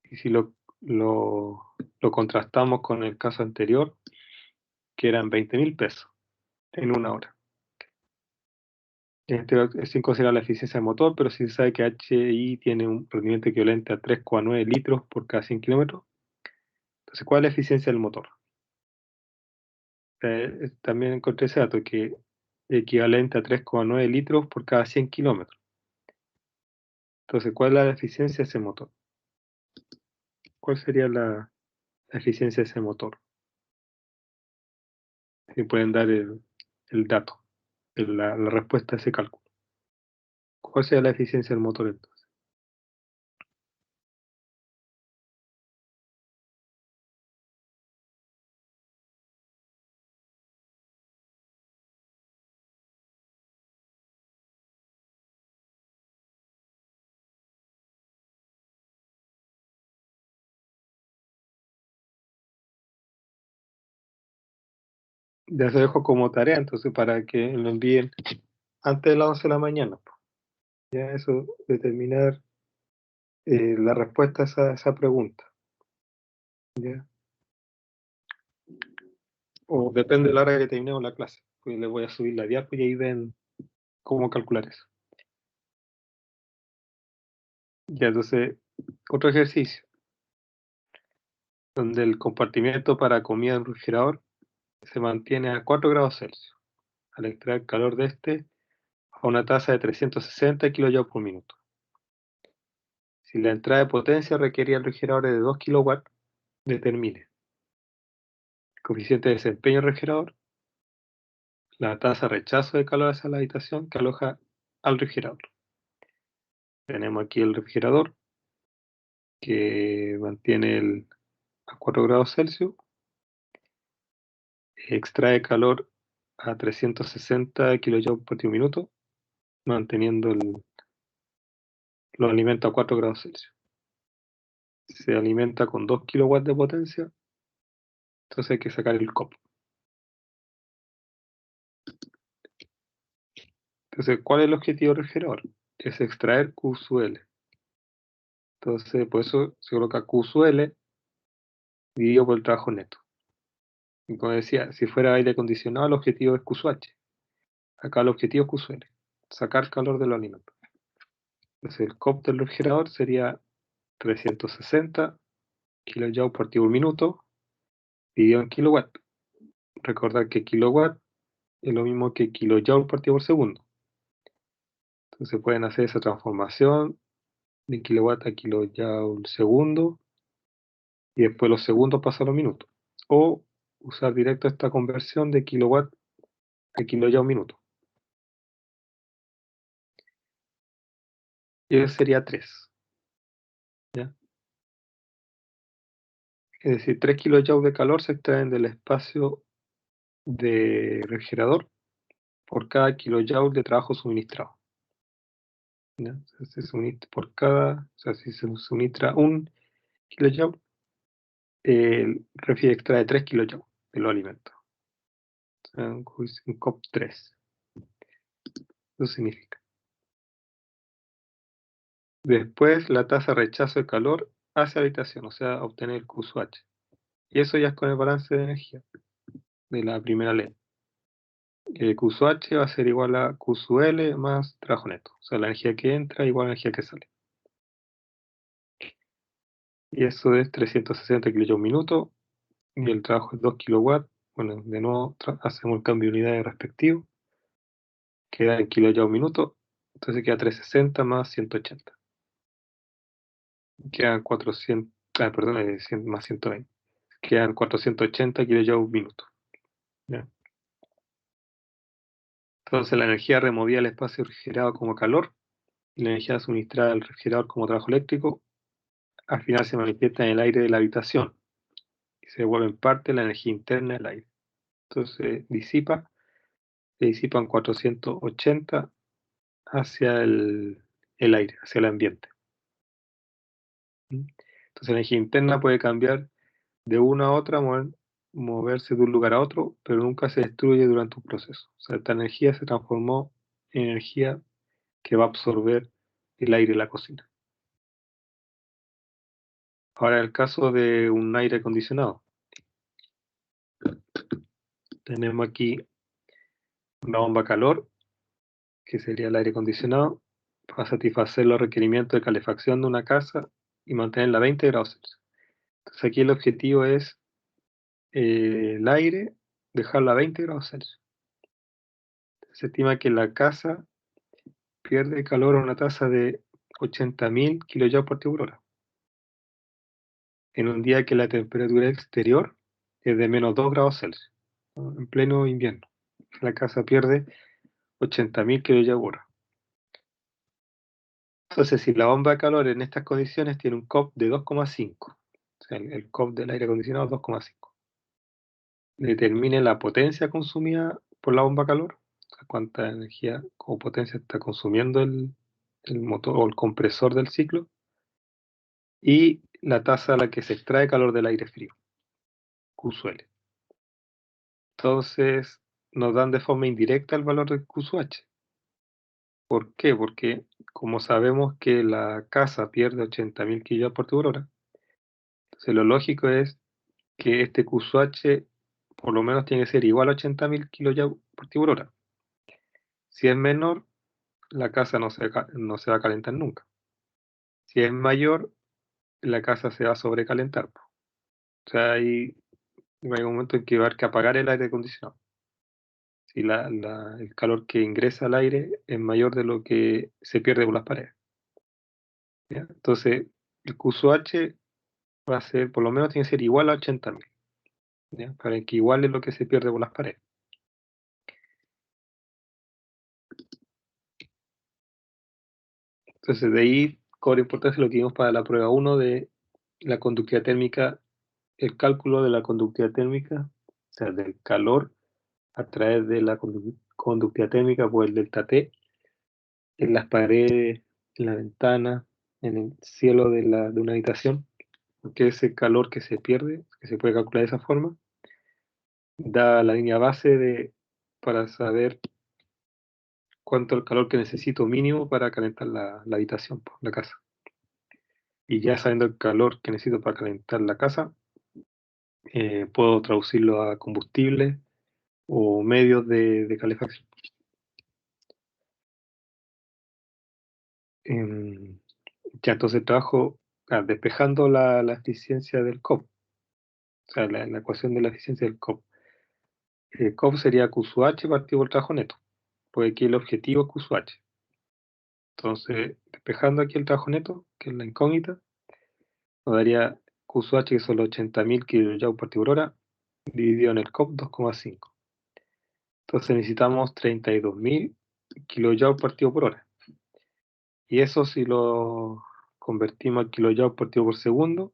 Y si lo contrastamos con el caso anterior, que eran 20.000 pesos en una hora. Es sin considerar la eficiencia del motor, pero si se sabe que HI tiene un rendimiento equivalente a 3,9 litros por cada 100 kilómetros. Entonces, ¿cuál es la eficiencia del motor? También encontré ese dato, que es equivalente a 3,9 litros por cada 100 kilómetros. Entonces, ¿cuál es la eficiencia de ese motor? ¿Cuál sería la eficiencia de ese motor? Si pueden dar el dato, la respuesta a ese cálculo. ¿Cuál sería la eficiencia del motor entonces? Ya se dejo como tarea entonces para que lo envíen antes de las 11 de la mañana. Ya eso, determinar la respuesta a esa pregunta. ¿Ya? O depende de la hora que terminemos la clase. Pues les voy a subir la diapo y ahí ven cómo calcular eso. Ya, entonces, otro ejercicio, donde el compartimiento para comida en refrigerador se mantiene a 4 grados Celsius, al extraer calor de este a una tasa de 360 kJ por minuto. Si la entrada de potencia requería refrigeradores de 2 kilowatts, determine el coeficiente de desempeño del refrigerador, la tasa de rechazo de calor hacia la habitación que aloja al refrigerador. Tenemos aquí el refrigerador que mantiene a 4 grados Celsius, extrae calor a 360 kJ por minuto, manteniendo los alimentos a 4 grados Celsius. Se alimenta con 2 kilowatts de potencia, entonces hay que sacar el copo. Entonces, ¿cuál es el objetivo del refrigerador? es extraer Q sub L. Entonces, por eso se coloca Q sub L dividido por el trabajo neto. Y como decía, si fuera aire acondicionado, el objetivo es Q sub H. Acá el objetivo es Q sub L, sacar calor de los alimentos. Entonces, el COP del refrigerador sería 360 kJ por tiempo minuto dividido en kilowatt. Recordar que kilowatt es lo mismo que kilojoule por tiempo por segundo. Entonces pueden hacer esa transformación de kilowatt a kilojoule segundo y después los segundos pasan a los minutos. O usar directo esta conversión de kilowatt a kilojoule minuto. Y eso sería 3. ¿Ya? Es decir, 3 kilojoules de calor se extraen del espacio de refrigerador por cada kilojoule de trabajo suministrado. ¿Ya? Se suministra por cada, o sea, si se suministra 1 kilojoule, el refri extrae 3 kilojoules de los alimentos. O sea, un COP 3. Eso significa. Después la tasa de rechazo de calor hacia habitación, o sea, obtener el Q sub H. Y eso ya es con el balance de energía de la primera ley. Q sub H va a ser igual a Q sub L más trabajo neto. O sea, la energía que entra igual a la energía que sale. Y eso es 360 kJ minuto. Y el trabajo es 2 kW. Bueno, de nuevo hacemos el cambio de unidades respectivo. Queda en kJ minuto. Entonces queda 360 más 180. Quedan 400, perdón, 100 más 120. Quedan 480 kJ minuto. ¿Ya? Entonces la energía removida del espacio refrigerado como calor y la energía suministrada al refrigerador como trabajo eléctrico al final se manifiesta en el aire de la habitación y se devuelve en parte la energía interna del aire. Entonces se disipan 480 hacia el aire, hacia el ambiente. Entonces la energía interna puede cambiar de una a otra, moverse de un lugar a otro, pero nunca se destruye durante un proceso. O sea, esta energía se transformó en energía que va a absorber el aire de la cocina. Ahora, el caso de un aire acondicionado. Tenemos aquí una bomba calor, que sería el aire acondicionado, para satisfacer los requerimientos de calefacción de una casa y mantenerla a 20 grados Celsius. Entonces aquí el objetivo es el aire, dejarlo a 20 grados Celsius. Se estima que la casa pierde calor a una tasa de 80.000 kJ por hora. En un día que la temperatura exterior es de menos 2 grados Celsius, ¿no? En pleno invierno. La casa pierde 80.000 kJ. Entonces, si la bomba de calor en estas condiciones tiene un COP de 2,5, o sea, el COP del aire acondicionado es 2,5, determine la potencia consumida por la bomba de calor, o sea, cuánta energía o potencia está consumiendo el motor o el compresor del ciclo, y la tasa a la que se extrae calor del aire frío, Q sub L. Entonces, nos dan de forma indirecta el valor de Q sub H. ¿Por qué? Porque como sabemos que la casa pierde 80.000 kJ por hora, entonces lo lógico es que este Q sub H por lo menos tiene que ser igual a 80.000 kJ por hora. Si es menor, la casa no se va a calentar nunca. Si es mayor, la casa se va a sobrecalentar. O sea, hay un momento en que va a haber que apagar el aire acondicionado. Si el calor que ingresa al aire es mayor de lo que se pierde por las paredes. ¿Ya? Entonces, el Q sub H va a ser, por lo menos tiene que ser igual a 80.000, ¿ya? Para que iguale lo que se pierde por las paredes. Entonces, de ahí cobra importancia lo que vimos para la prueba 1 de la conductividad térmica, el cálculo de la conductividad térmica, o sea, del calor a través de la conductividad térmica por el delta T en las paredes, en la ventana, en el cielo de una habitación, porque ese calor que se pierde, que se puede calcular de esa forma, da la línea base para saber cuánto es el calor que necesito mínimo para calentar la habitación, la casa. Y ya sabiendo el calor que necesito para calentar la casa, puedo traducirlo a combustible o medios de calefacción. Ya entonces trabajo despejando la eficiencia del COP, o sea, la ecuación de la eficiencia del COP. El COP sería Q sub H partido por el trabajo neto, pues aquí el objetivo es Q sub H. Entonces, despejando aquí el trabajo neto, que es la incógnita, nos daría Q sub H, que son los 80.000 kJ por hora, dividido en el COP 2,5. Entonces necesitamos 32.000 kJ por hora. Y eso, si lo convertimos a kJ por segundo,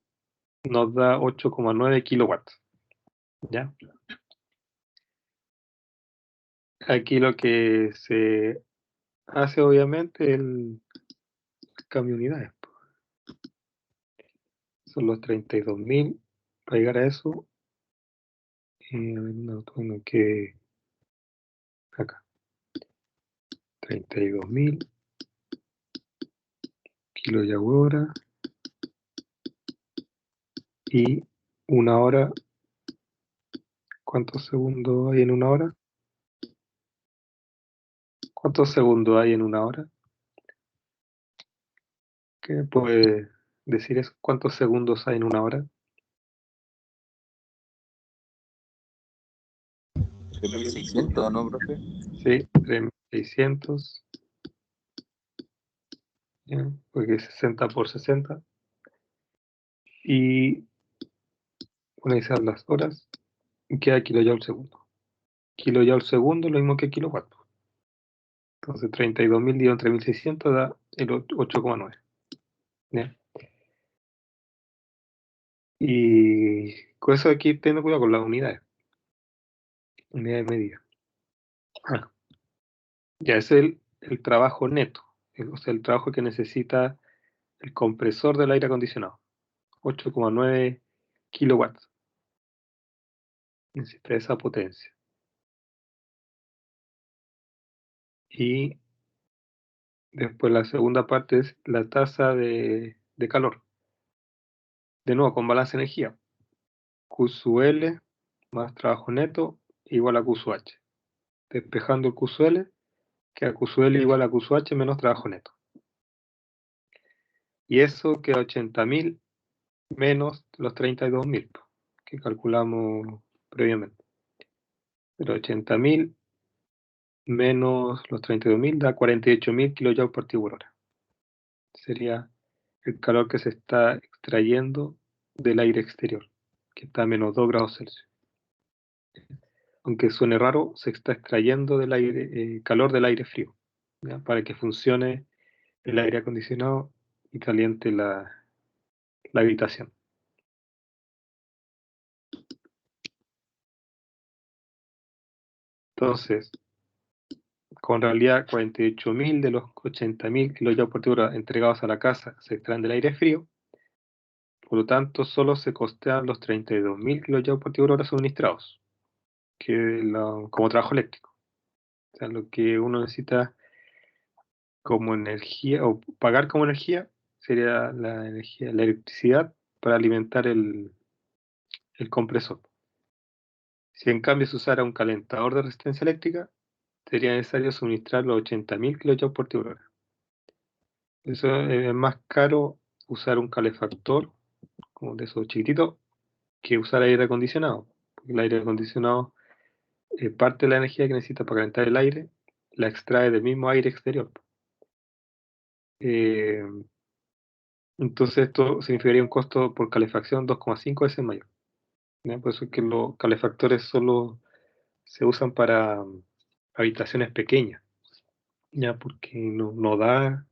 nos da 8,9 kilowatts. ¿Ya? Aquí lo que se hace, obviamente, el cambio de unidades. Son los 32.000. Para llegar a eso, no tengo que acá. 32.000 kJ hora y una hora. ¿Cuántos segundos hay en una hora? ¿Cuántos segundos hay en una hora? ¿Qué puede decir eso? ¿Cuántos segundos hay en una hora? 3.600, ¿no, profe? Sí, 3.600. ¿Ya? Porque 60 por 60. Y una vez las horas, queda kilojoule segundo. Kilojoule segundo es lo mismo que kilowatt. Entonces 32.000 dividido entre 1.600 da el 8,9. ¿Ya? Y con eso aquí tengo cuidado con las unidades. Unidades de medida. Ya es el trabajo neto. O sea, el trabajo que necesita el compresor del aire acondicionado. 8,9 kilowatts. Necesita esa potencia. Y después la segunda parte es la tasa de calor. De nuevo, con balance de energía. Q sub L más trabajo neto igual a Q sub H. Despejando el Q sub L, queda Q sub L igual a Q sub H menos trabajo neto. Y eso queda 80.000 menos los 32.000 que calculamos previamente. Pero 80.000 menos los 32.000 da 48.000 kJ por hora. Sería el calor que se está extrayendo del aire exterior, que está a menos 2 grados Celsius. Aunque suene raro, se está extrayendo del aire, calor del aire frío, ¿ya? Para que funcione el aire acondicionado y caliente la habitación. Entonces, con realidad 48.000 de los 80.000 kJ por hora entregados a la casa se extraen del aire frío. Por lo tanto, solo se costean los 32.000 kJ por hora suministrados, como trabajo eléctrico. O sea, lo que uno necesita como energía, o pagar como energía, sería la energía, la electricidad para alimentar el compresor. Si en cambio se usara un calentador de resistencia eléctrica, sería necesario suministrar los 80.000 kJ por hora. Eso es más caro usar un calefactor, como de esos chiquititos, que usar aire acondicionado. Porque el aire acondicionado, parte de la energía que necesita para calentar el aire, la extrae del mismo aire exterior. Eh, entonces esto significaría un costo por calefacción 2,5 veces mayor. ¿Ya? Por eso es que los calefactores solo se usan para habitaciones pequeñas, ya porque no da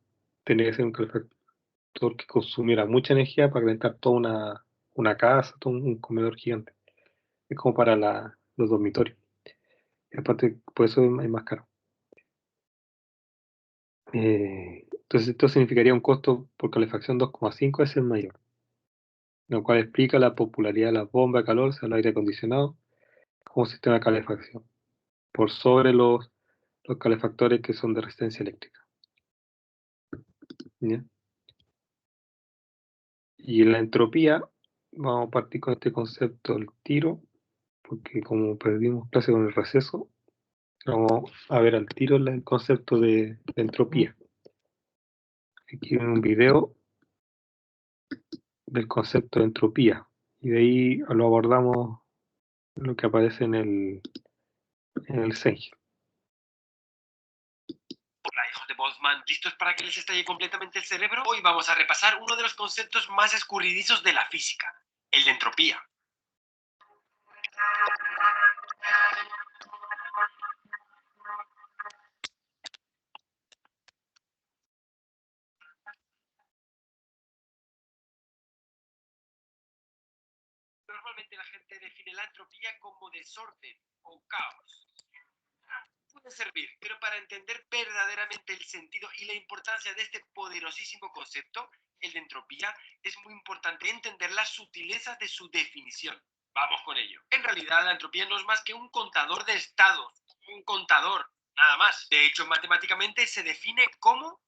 tener que ser un calefactor que consumiera mucha energía para calentar toda una casa, todo un comedor gigante. Es como para los dormitorios. Y aparte, por eso es más caro. Entonces esto significaría un costo por calefacción 2,5 veces mayor, lo cual explica la popularidad de las bombas de calor, o sea, el aire acondicionado, como sistema de calefacción, por sobre los los calefactores que son de resistencia eléctrica. ¿Ya? Y en la entropía, vamos a partir con este concepto al tiro, porque como perdimos clase con el receso, vamos a ver al tiro el concepto de entropía. Aquí en un video del concepto de entropía, y de ahí lo abordamos lo que aparece en el SENG. Hola, hijos de Boltzmann, ¿listos para que les estalle completamente el cerebro? Hoy vamos a repasar uno de los conceptos más escurridizos de la física, el de entropía. Normalmente la gente define la entropía como desorden o caos. Puede servir, pero para entender verdaderamente el sentido y la importancia de este poderosísimo concepto, el de entropía, es muy importante entender las sutilezas de su definición. Vamos con ello. En realidad, la entropía no es más que un contador de estados, un contador, nada más. De hecho, matemáticamente se define como...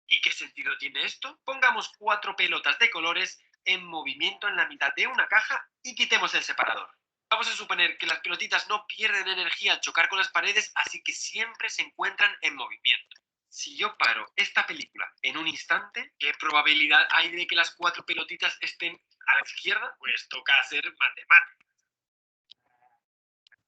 ¿Y qué sentido tiene esto? Pongamos 4 pelotas de colores en movimiento en la mitad de una caja y quitemos el separador. Vamos a suponer que las pelotitas no pierden energía al chocar con las paredes, así que siempre se encuentran en movimiento. Si yo paro esta película en un instante, ¿qué probabilidad hay de que las 4 pelotitas estén a la izquierda? Pues toca hacer matemáticas.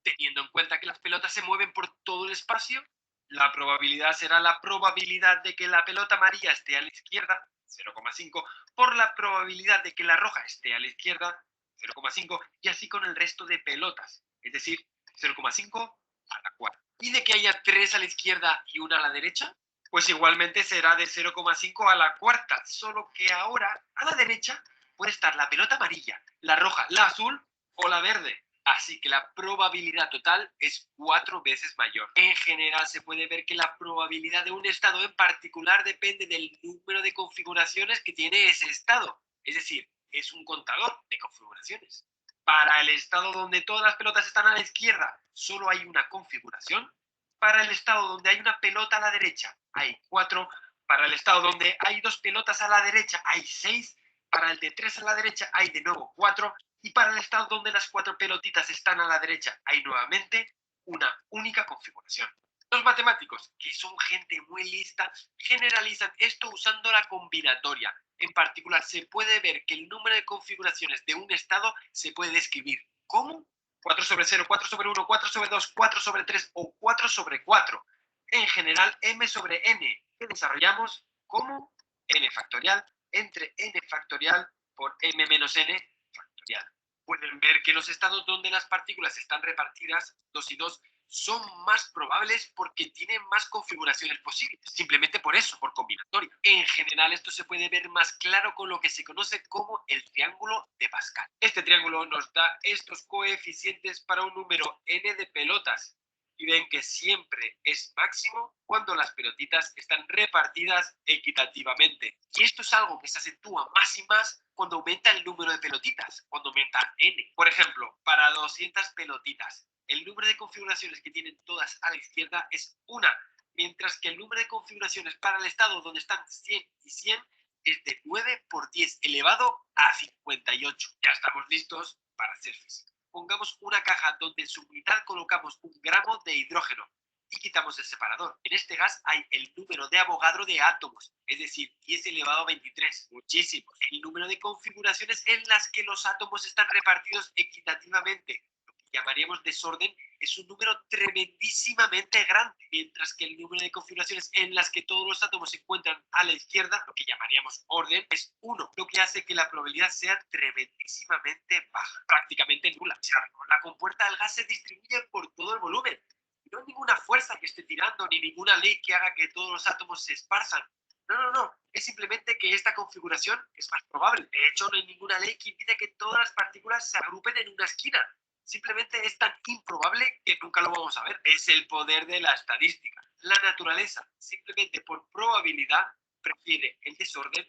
Teniendo en cuenta que las pelotas se mueven por todo el espacio, la probabilidad será la probabilidad de que la pelota amarilla esté a la izquierda, 0,5, por la probabilidad de que la roja esté a la izquierda, 0,5, y así con el resto de pelotas, es decir, 0,5 a la 4. ¿Y de que haya 3 a la izquierda y una a la derecha? Pues igualmente será de 0,5 a la cuarta, solo que ahora a la derecha puede estar la pelota amarilla, la roja, la azul o la verde. Así que la probabilidad total es 4 veces mayor. En general se puede ver que la probabilidad de un estado en particular depende del número de configuraciones que tiene ese estado. Es decir, es un contador de configuraciones. Para el estado donde todas las pelotas están a la izquierda, solo hay una configuración. Para el estado donde hay una pelota a la derecha, hay 4. Para el estado donde hay 2 pelotas a la derecha, hay 6. Para el de 3 a la derecha, hay de nuevo 4. Y para el estado donde las 4 pelotitas están a la derecha, hay nuevamente una única configuración. Los matemáticos, que son gente muy lista, generalizan esto usando la combinatoria. En particular, se puede ver que el número de configuraciones de un estado se puede describir como 4 sobre 0, 4 sobre 1, 4 sobre 2, 4 sobre 3 o 4 sobre 4. En general, m sobre n, que desarrollamos como n factorial entre n factorial por m menos n factorial. Pueden ver que los estados donde las partículas están repartidas 2 y 2 son más probables porque tienen más configuraciones posibles. Simplemente por eso, por combinatoria. En general, esto se puede ver más claro con lo que se conoce como el triángulo de Pascal. Este triángulo nos da estos coeficientes para un número n de pelotas. Y ven que siempre es máximo cuando las pelotitas están repartidas equitativamente. Y esto es algo que se acentúa más y más cuando aumenta el número de pelotitas, cuando aumenta n. Por ejemplo, para 200 pelotitas, el número de configuraciones que tienen todas a la izquierda es 1, mientras que el número de configuraciones para el estado donde están 100 y 100 es de 9 por 10 elevado a 58. Ya estamos listos para hacer física. Pongamos una caja donde en su mitad colocamos 1 gramo de hidrógeno y quitamos el separador. En este gas hay el número de Avogadro de átomos, es decir, 10 elevado a 23. Muchísimos. El número de configuraciones en las que los átomos están repartidos equitativamente, lo que llamaríamos desorden, es un número tremendísimamente grande, mientras que el número de configuraciones en las que todos los átomos se encuentran a la izquierda, lo que llamaríamos orden, es 1, lo que hace que la probabilidad sea tremendísimamente baja, prácticamente nula. O sea, la compuerta del gas se distribuye por todo el volumen. No hay ninguna fuerza que esté tirando, ni ninguna ley que haga que todos los átomos se esparzan. No. Es simplemente que esta configuración es más probable. De hecho, no hay ninguna ley que impida que todas las partículas se agrupen en una esquina. Simplemente es tan improbable que nunca lo vamos a ver. Es el poder de la estadística. La naturaleza, simplemente por probabilidad, prefiere el desorden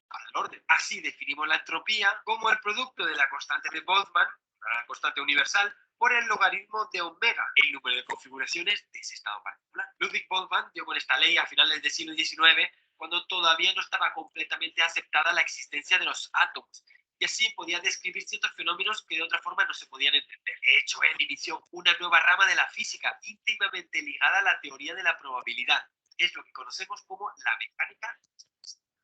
al orden. Así definimos la entropía como el producto de la constante de Boltzmann, la constante universal, por el logaritmo de omega, el número de configuraciones de ese estado particular. Ludwig Boltzmann dio con esta ley a finales del siglo XIX, cuando todavía no estaba completamente aceptada la existencia de los átomos, y así podía describir ciertos fenómenos que de otra forma no se podían entender. De hecho, él inició una nueva rama de la física íntimamente ligada a la teoría de la probabilidad. Es lo que conocemos como la mecánica,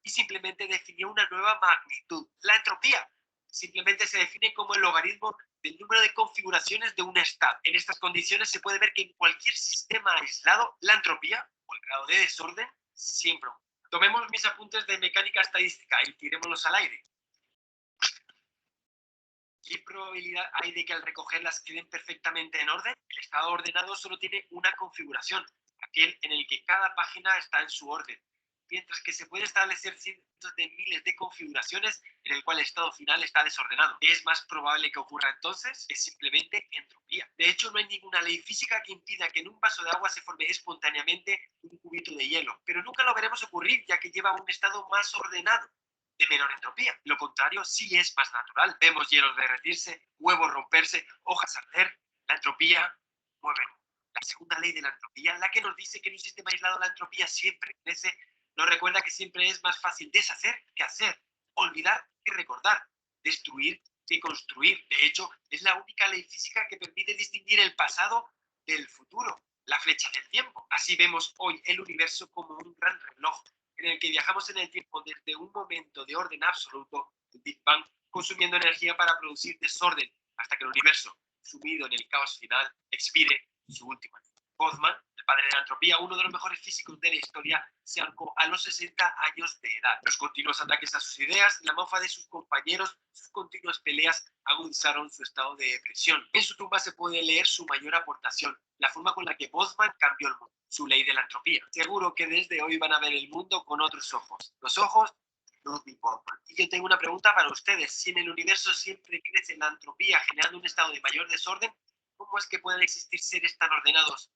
y simplemente definió una nueva magnitud, la entropía. Simplemente se define como el logaritmo del número de configuraciones de un estado. En estas condiciones se puede ver que en cualquier sistema aislado, la entropía, o el grado de desorden, siempre aumenta. Tomemos mis apuntes de mecánica estadística y tirémoslos al aire. ¿Qué probabilidad hay de que al recogerlas queden perfectamente en orden? El estado ordenado solo tiene una configuración, aquel en el que cada página está en su orden, mientras que se puede establecer cientos de miles de configuraciones en el cual el estado final está desordenado. ¿Qué es más probable que ocurra entonces? Es simplemente entropía. De hecho, no hay ninguna ley física que impida que en un vaso de agua se forme espontáneamente un cubito de hielo, pero nunca lo veremos ocurrir, ya que lleva a un estado más ordenado, de menor entropía. Lo contrario sí es más natural. Vemos hielos derretirse, huevos romperse, hojas arder. La entropía mueve. La segunda ley de la entropía, la que nos dice que en un sistema aislado la entropía siempre crece, nos recuerda que siempre es más fácil deshacer que hacer, olvidar que recordar, destruir que construir. De hecho, es la única ley física que permite distinguir el pasado del futuro, la flecha del tiempo. Así vemos hoy el universo como un gran reloj en el que viajamos en el tiempo desde un momento de orden absoluto, el Big Bang, consumiendo energía para producir desorden, hasta que el universo, sumido en el caos final, expire su última. Boltzmann, el padre de la entropía, uno de los mejores físicos de la historia, se ahorcó a los 60 años de edad. Los continuos ataques a sus ideas, la mofa de sus compañeros, sus continuas peleas agudizaron su estado de depresión. En su tumba se puede leer su mayor aportación, la forma con la que Boltzmann cambió el mundo, su ley de la entropía. Seguro que desde hoy van a ver el mundo con otros ojos. Los ojos Ludwig Boltzmann. Y yo tengo una pregunta para ustedes. Si en el universo siempre crece la entropía generando un estado de mayor desorden, ¿cómo es que pueden existir seres tan ordenados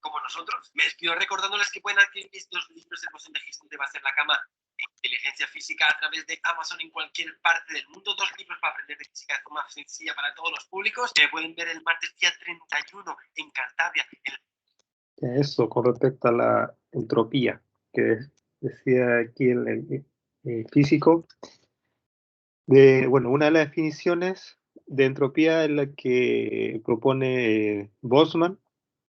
como nosotros? Me despido recordándoles que pueden adquirir estos libros Hermoso de Gestión de Base en la Cama e Inteligencia Física a través de Amazon en cualquier parte del mundo. 2 libros para aprender de física de forma sencilla para todos los públicos. Pueden ver el martes día 31 en Cantabria. Eso con respecto a la entropía, que decía aquí el físico. Bueno, una de las definiciones de entropía es la que propone Boltzmann,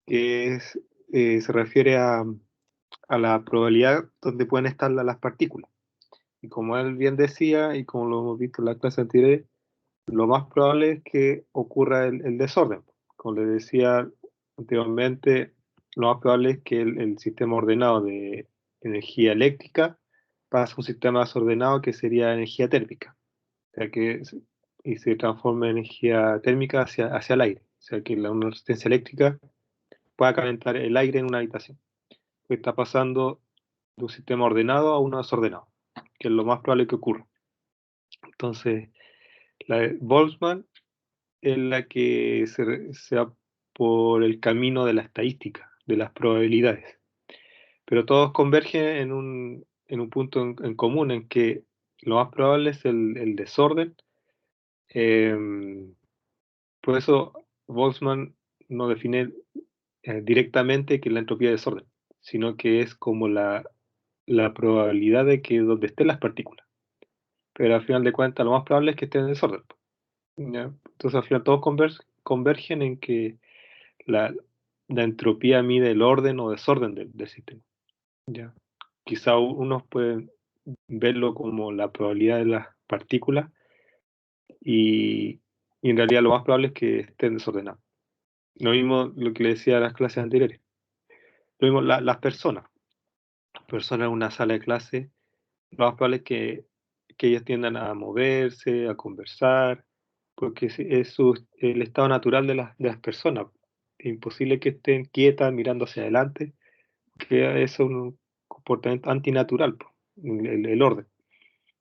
que se refiere a la probabilidad donde pueden estar las partículas. Y como él bien decía, y como lo hemos visto en la clase anterior, lo más probable es que ocurra el desorden. Como les decía anteriormente, lo más probable es que el sistema ordenado de energía eléctrica pase a un sistema desordenado que sería energía térmica. O sea y se transforma en energía térmica hacia el aire. O sea que una resistencia eléctrica pueda calentar el aire en una habitación. Pues está pasando de un sistema ordenado a uno desordenado, que es lo más probable que ocurra. Entonces, la de Boltzmann es la que se va por el camino de la estadística, de las probabilidades. Pero todos convergen en un punto en común, en que lo más probable es el desorden. Por eso Boltzmann no define directamente que es la entropía de desorden, sino que es como la probabilidad de que donde estén las partículas. Pero al final de cuentas lo más probable es que estén en desorden. ¿Ya? Entonces al final todos convergen en que la entropía mide el orden o desorden del sistema. ¿Ya? Quizá unos pueden verlo como la probabilidad de las partículas y en realidad lo más probable es que estén desordenados. Lo mismo lo que le decía a las clases anteriores. Lo mismo las personas. Las personas en una sala de clase, lo más probable es que ellas tiendan a moverse, a conversar, porque el estado natural de las personas. Es imposible que estén quietas mirando hacia adelante, que eso es un comportamiento antinatural, po, el orden.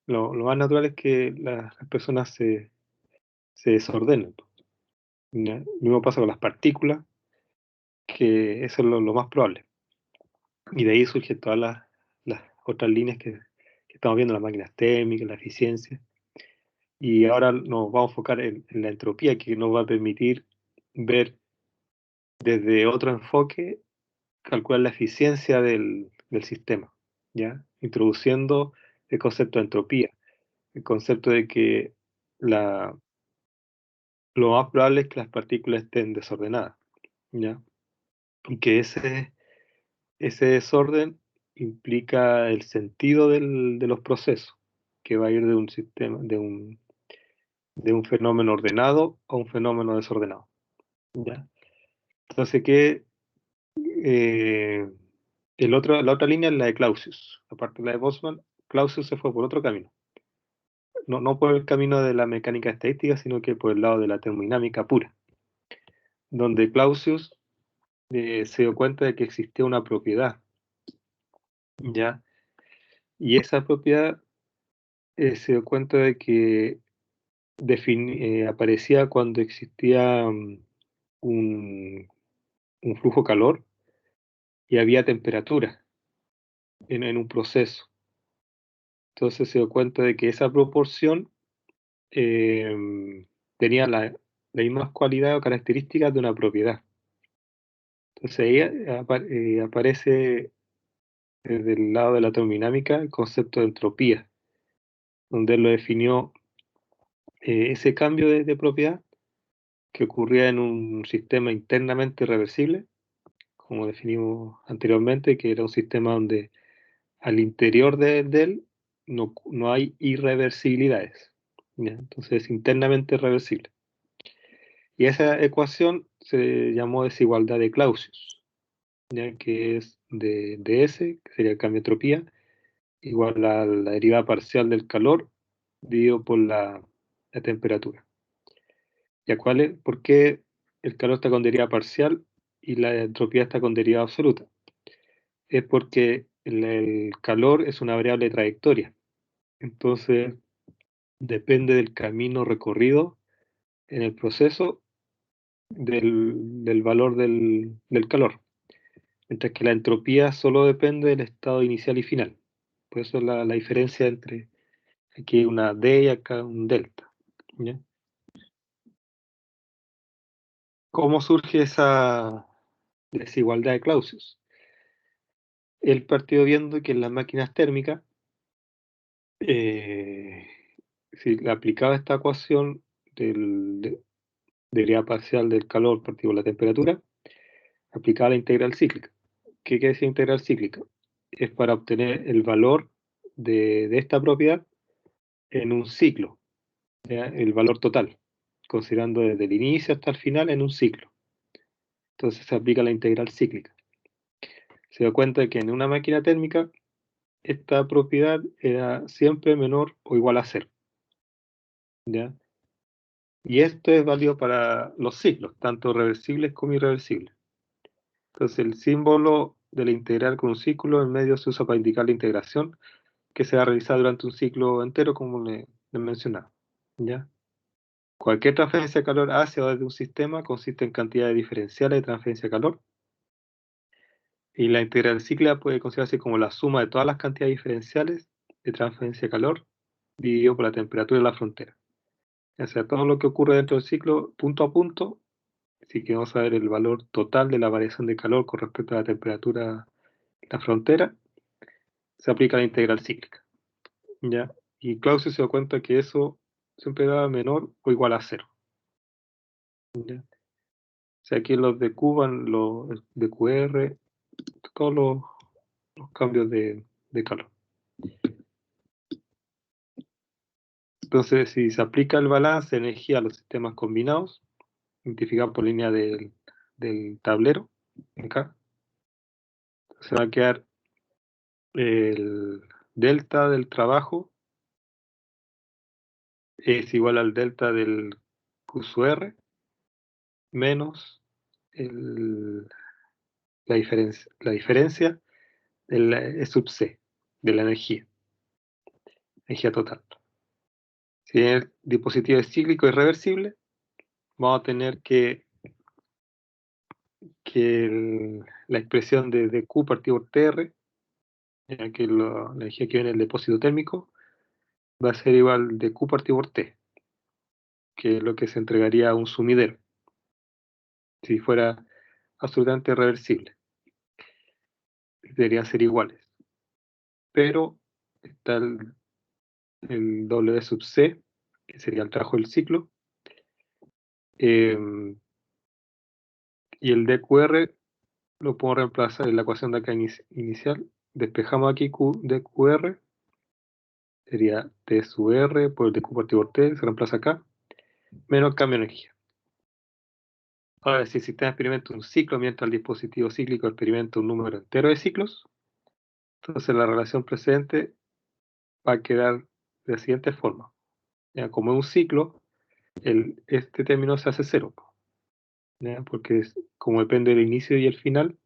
Lo más natural es que las personas se desordenen, po. ¿Ya? Lo mismo pasa con las partículas, que eso es lo más probable. Y de ahí surgen todas las otras líneas que estamos viendo, las máquinas térmicas, la eficiencia. Y ahora nos vamos a enfocar en la entropía, que nos va a permitir ver desde otro enfoque, calcular la eficiencia del sistema, ¿ya? Introduciendo el concepto de entropía, el concepto de que lo más probable es que las partículas estén desordenadas, ¿ya? Y que ese desorden implica el sentido de los procesos, que va a ir de un sistema, de un fenómeno ordenado a un fenómeno desordenado, ¿ya? Entonces, eh, la otra línea es la de Clausius. Aparte de la de Boltzmann, Clausius se fue por otro camino. No por el camino de la mecánica estadística, sino que por el lado de la termodinámica pura, donde Clausius se dio cuenta de que existía una propiedad, ¿ya? Y esa propiedad se dio cuenta de que aparecía cuando existía un, un flujo calor y había temperatura en un proceso. Entonces se dio cuenta de que esa proporción tenía la misma cualidad o características de una propiedad. Entonces ahí aparece desde el lado de la termodinámica el concepto de entropía, donde él lo definió ese cambio de propiedad que ocurría en un sistema internamente reversible, como definimos anteriormente, que era un sistema donde al interior de él no hay irreversibilidades, ¿ya? Entonces es internamente reversible. Y esa ecuación se llamó desigualdad de Clausius, ¿ya? Que es de S, que sería el cambio de entropía, igual a la derivada parcial del calor dividido por la temperatura. ¿Ya cuál es? ¿Por qué el calor está con derivada parcial y la entropía está con derivada absoluta? Es porque el calor es una variable de trayectoria. Entonces, depende del camino recorrido en el proceso del valor del calor. Mientras que la entropía solo depende del estado inicial y final. Por eso es la diferencia entre aquí una D y acá un delta, ¿ya? ¿Cómo surge esa desigualdad de Clausius? Él partió viendo que en las máquinas térmicas, si le aplicaba esta ecuación de derivada parcial del calor partido por la temperatura, aplicaba la integral cíclica. ¿Qué quiere decir integral cíclica? Es para obtener el valor de esta propiedad en un ciclo, ¿ya? El valor total, considerando desde el inicio hasta el final en un ciclo. Entonces se aplica la integral cíclica. Se da cuenta de que en una máquina térmica esta propiedad era siempre menor o igual a cero, ¿ya? Y esto es válido para los ciclos, tanto reversibles como irreversibles. Entonces el símbolo de la integral con un círculo en medio se usa para indicar la integración que se va a realizar durante un ciclo entero, como le mencionaba, ¿ya? Cualquier transferencia de calor hacia o desde un sistema consiste en cantidades diferenciales de transferencia de calor, y la integral cíclica puede considerarse como la suma de todas las cantidades diferenciales de transferencia de calor dividido por la temperatura de la frontera. O sea, todo lo que ocurre dentro del ciclo, punto a punto, si queremos saber el valor total de la variación de calor con respecto a la temperatura de la frontera, se aplica la integral cíclica, ¿ya? Y Clausius se dio cuenta que eso siempre daba menor o igual a cero, ¿ya? O sea, aquí los de Q van los de QR, todos los cambios de calor. Entonces, si se aplica el balance de energía a los sistemas combinados, identificados por línea del tablero, acá, se va a quedar el delta del trabajo es igual al delta del Q sub R menos la diferencia del E sub C, de la energía total. Si el dispositivo es cíclico y reversible, vamos a tener que la expresión de Q partido por TR, ya que la energía que viene del depósito térmico, va a ser igual de Q partido por T, que es lo que se entregaría a un sumidero. si fuera absolutamente reversible. Deberían ser iguales. Pero está el W sub C, que sería el trabajo del ciclo, y el dQr lo puedo reemplazar en la ecuación de acá inicial. Despejamos aquí dQr, sería T sub R por el dQ partido por T, se reemplaza acá, menos cambio de energía. Ahora, si el sistema experimenta un ciclo mientras el dispositivo cíclico experimenta un número entero de ciclos, entonces la relación precedente va a quedar de la siguiente forma. ¿Ya? Como es un ciclo, este término se hace cero, ¿ya? Porque como depende del inicio y el final,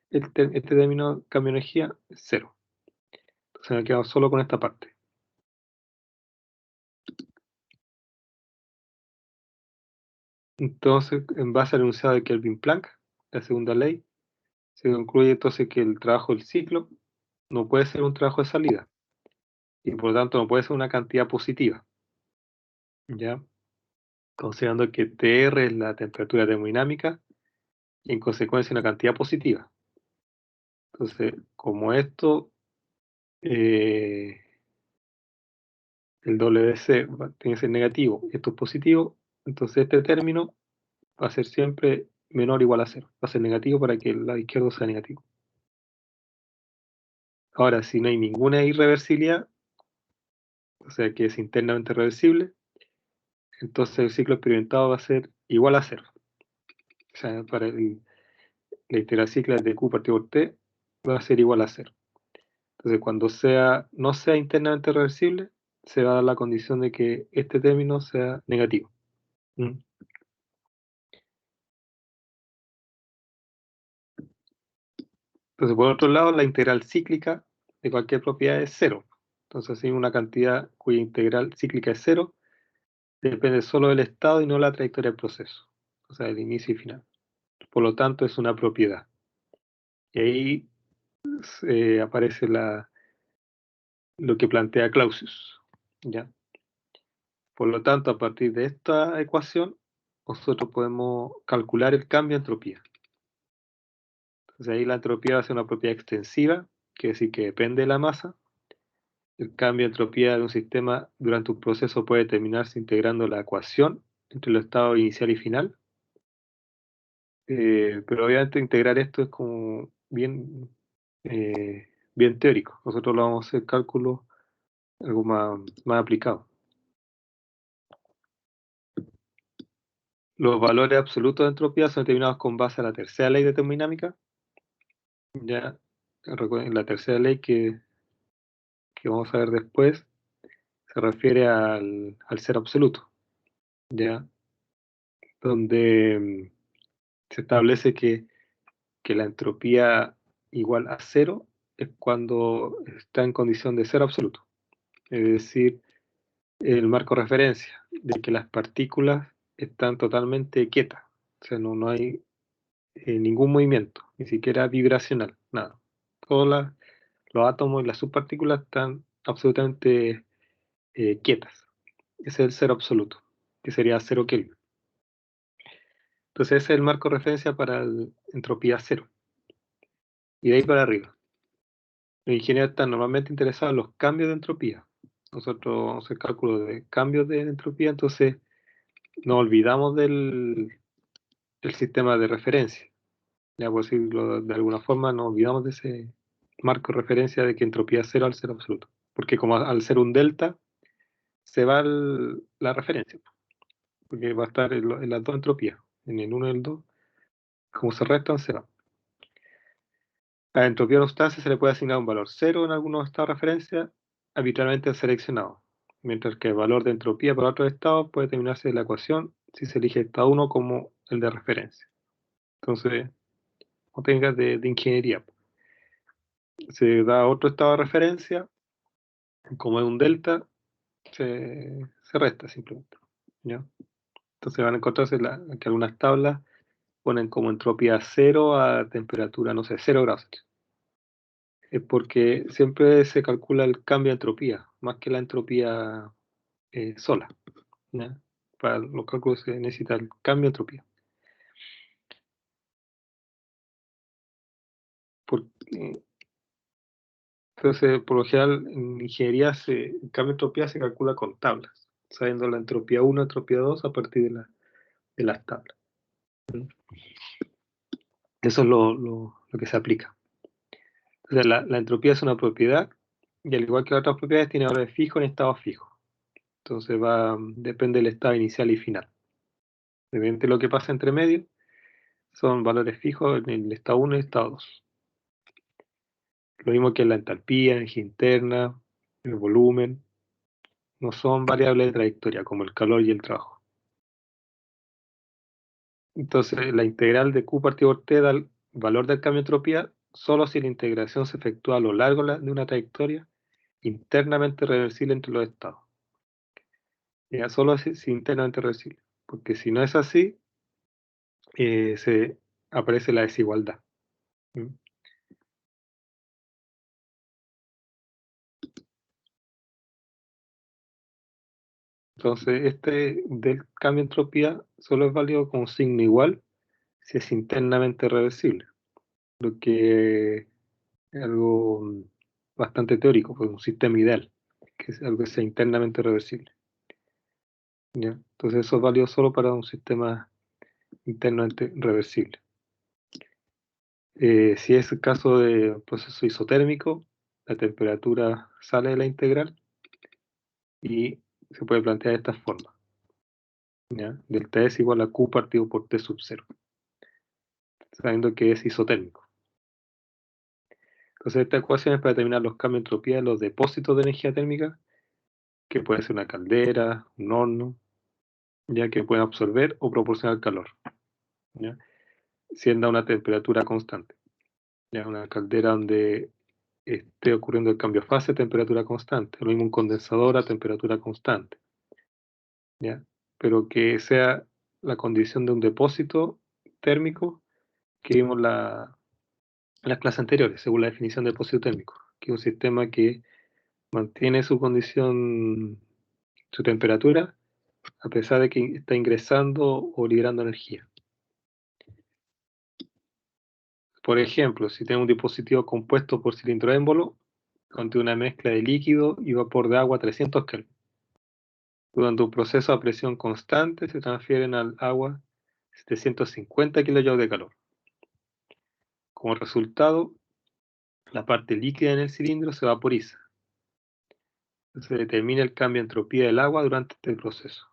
este término cambio de energía es cero. Entonces me quedo solo con esta parte. Entonces, en base al enunciado de Kelvin-Planck, la segunda ley, se concluye entonces que el trabajo del ciclo no puede ser un trabajo de salida y por lo tanto no puede ser una cantidad positiva, ¿ya? Considerando que Tr es la temperatura termodinámica y en consecuencia una cantidad positiva. Entonces, como esto, el WC tiene que ser negativo y esto es positivo, entonces este término va a ser siempre menor o igual a cero. Va a ser negativo para que el lado izquierdo sea negativo. Ahora, si no hay ninguna irreversibilidad, o sea que es internamente reversible, entonces el ciclo experimentado va a ser igual a cero. O sea, para la integral cíclica de Q partido por T va a ser igual a cero. Entonces, cuando no sea internamente reversible, se va a dar la condición de que este término sea negativo. ¿Mm? Entonces, por otro lado, la integral cíclica de cualquier propiedad es cero. Entonces, si una cantidad cuya integral cíclica es cero, depende solo del estado y no la trayectoria del proceso, o sea, el inicio y final. Por lo tanto, es una propiedad. Y ahí aparece lo que plantea Clausius, ¿ya? Por lo tanto, a partir de esta ecuación, nosotros podemos calcular el cambio de entropía. Entonces ahí la entropía va a ser una propiedad extensiva, que decir que depende de la masa. El cambio de entropía de un sistema durante un proceso puede determinarse integrando la ecuación entre el estado inicial y final. Pero obviamente integrar esto es como bien teórico. Nosotros lo vamos a hacer cálculos algo más aplicado. Los valores absolutos de entropía son determinados con base a la tercera ley de termodinámica. Ya recuerden, la tercera ley que vamos a ver después se refiere al ser absoluto, ya donde se establece que la entropía igual a cero es cuando está en condición de ser absoluto. Es decir, el marco de referencia de que las partículas están totalmente quietas. O sea, no hay ningún movimiento, ni siquiera vibracional, nada. Todos los átomos y las subpartículas están absolutamente quietas. Ese es el cero absoluto, que sería 0 Kelvin. Entonces ese es el marco de referencia para la entropía cero. Y de ahí para arriba. Los ingenieros están normalmente interesados en los cambios de entropía. Nosotros vamos a hacer cálculos de cambios de entropía, entonces nos olvidamos del sistema de referencia. Ya por decirlo de alguna forma, nos olvidamos de ese marco de referencia de que entropía es cero al ser absoluto. Porque como al ser un delta, se va la referencia. Porque va a estar en las dos entropías, en el 1 y el 2. Como se restan, se va. A la entropía de una sustancia se le puede asignar un valor cero en algunos estados de referencia, arbitrariamente seleccionado, mientras que el valor de entropía para otros estados puede determinarse de la ecuación si se elige estado 1 como el de referencia. Entonces, no tengas de ingeniería. Se da otro estado de referencia, como es un delta, se resta simplemente, ¿ya? Entonces van a encontrarse que algunas tablas ponen como entropía 0 a temperatura, no sé, 0 grados. Es porque siempre se calcula el cambio de entropía, más que la entropía sola, ¿ya? Para los cálculos se necesita el cambio de entropía. Entonces, por lo general, en ingeniería el cambio de entropía se calcula con tablas, sabiendo la entropía 1, entropía 2 a partir de las tablas. Eso es lo que se aplica. Entonces, la entropía es una propiedad, y al igual que otras propiedades, tiene valores fijos en estados fijos. Entonces, depende del estado inicial y final. Dependiente de lo que pasa entre medio, son valores fijos en el estado 1 y el estado 2. Lo mismo que la entalpía, energía interna, el volumen, no son variables de trayectoria, como el calor y el trabajo. Entonces, la integral de Q partido por T da el valor del cambio de entropía solo si la integración se efectúa a lo largo de una trayectoria internamente reversible entre los estados. Ya, solo si internamente reversible. Porque si no es así, se aparece la desigualdad. ¿Mm? Entonces, este del cambio de entropía solo es válido con signo igual si es internamente reversible. Lo que es algo bastante teórico, pues un sistema ideal, que es algo que sea internamente reversible. ¿Ya? Entonces eso es válido solo para un sistema internamente reversible. Si es el caso de un proceso isotérmico, la temperatura sale de la integral y se puede plantear de esta forma. ¿Ya? Delta S igual a Q partido por T sub 0, sabiendo que es isotérmico. Entonces esta ecuación es para determinar los cambios de entropía de los depósitos de energía térmica, que puede ser una caldera, un horno, ya que pueden absorber o proporcionar calor, ¿ya? Siendo a una temperatura constante. ¿Ya? Una caldera donde esté ocurriendo el cambio de fase a temperatura constante. Lo mismo un condensador a temperatura constante. ¿Ya? Pero que sea la condición de un depósito térmico que vimos en las clases anteriores, según la definición de depósito térmico, que es un sistema que mantiene su condición, su temperatura, a pesar de que está ingresando o liberando energía. Por ejemplo, si tengo un dispositivo compuesto por cilindro émbolo, contiene una mezcla de líquido y vapor de agua a 300 Kelvin. Durante un proceso a presión constante se transfieren al agua 750 kJ de calor. Como resultado, la parte líquida en el cilindro se vaporiza. Se determina el cambio de entropía del agua durante este proceso.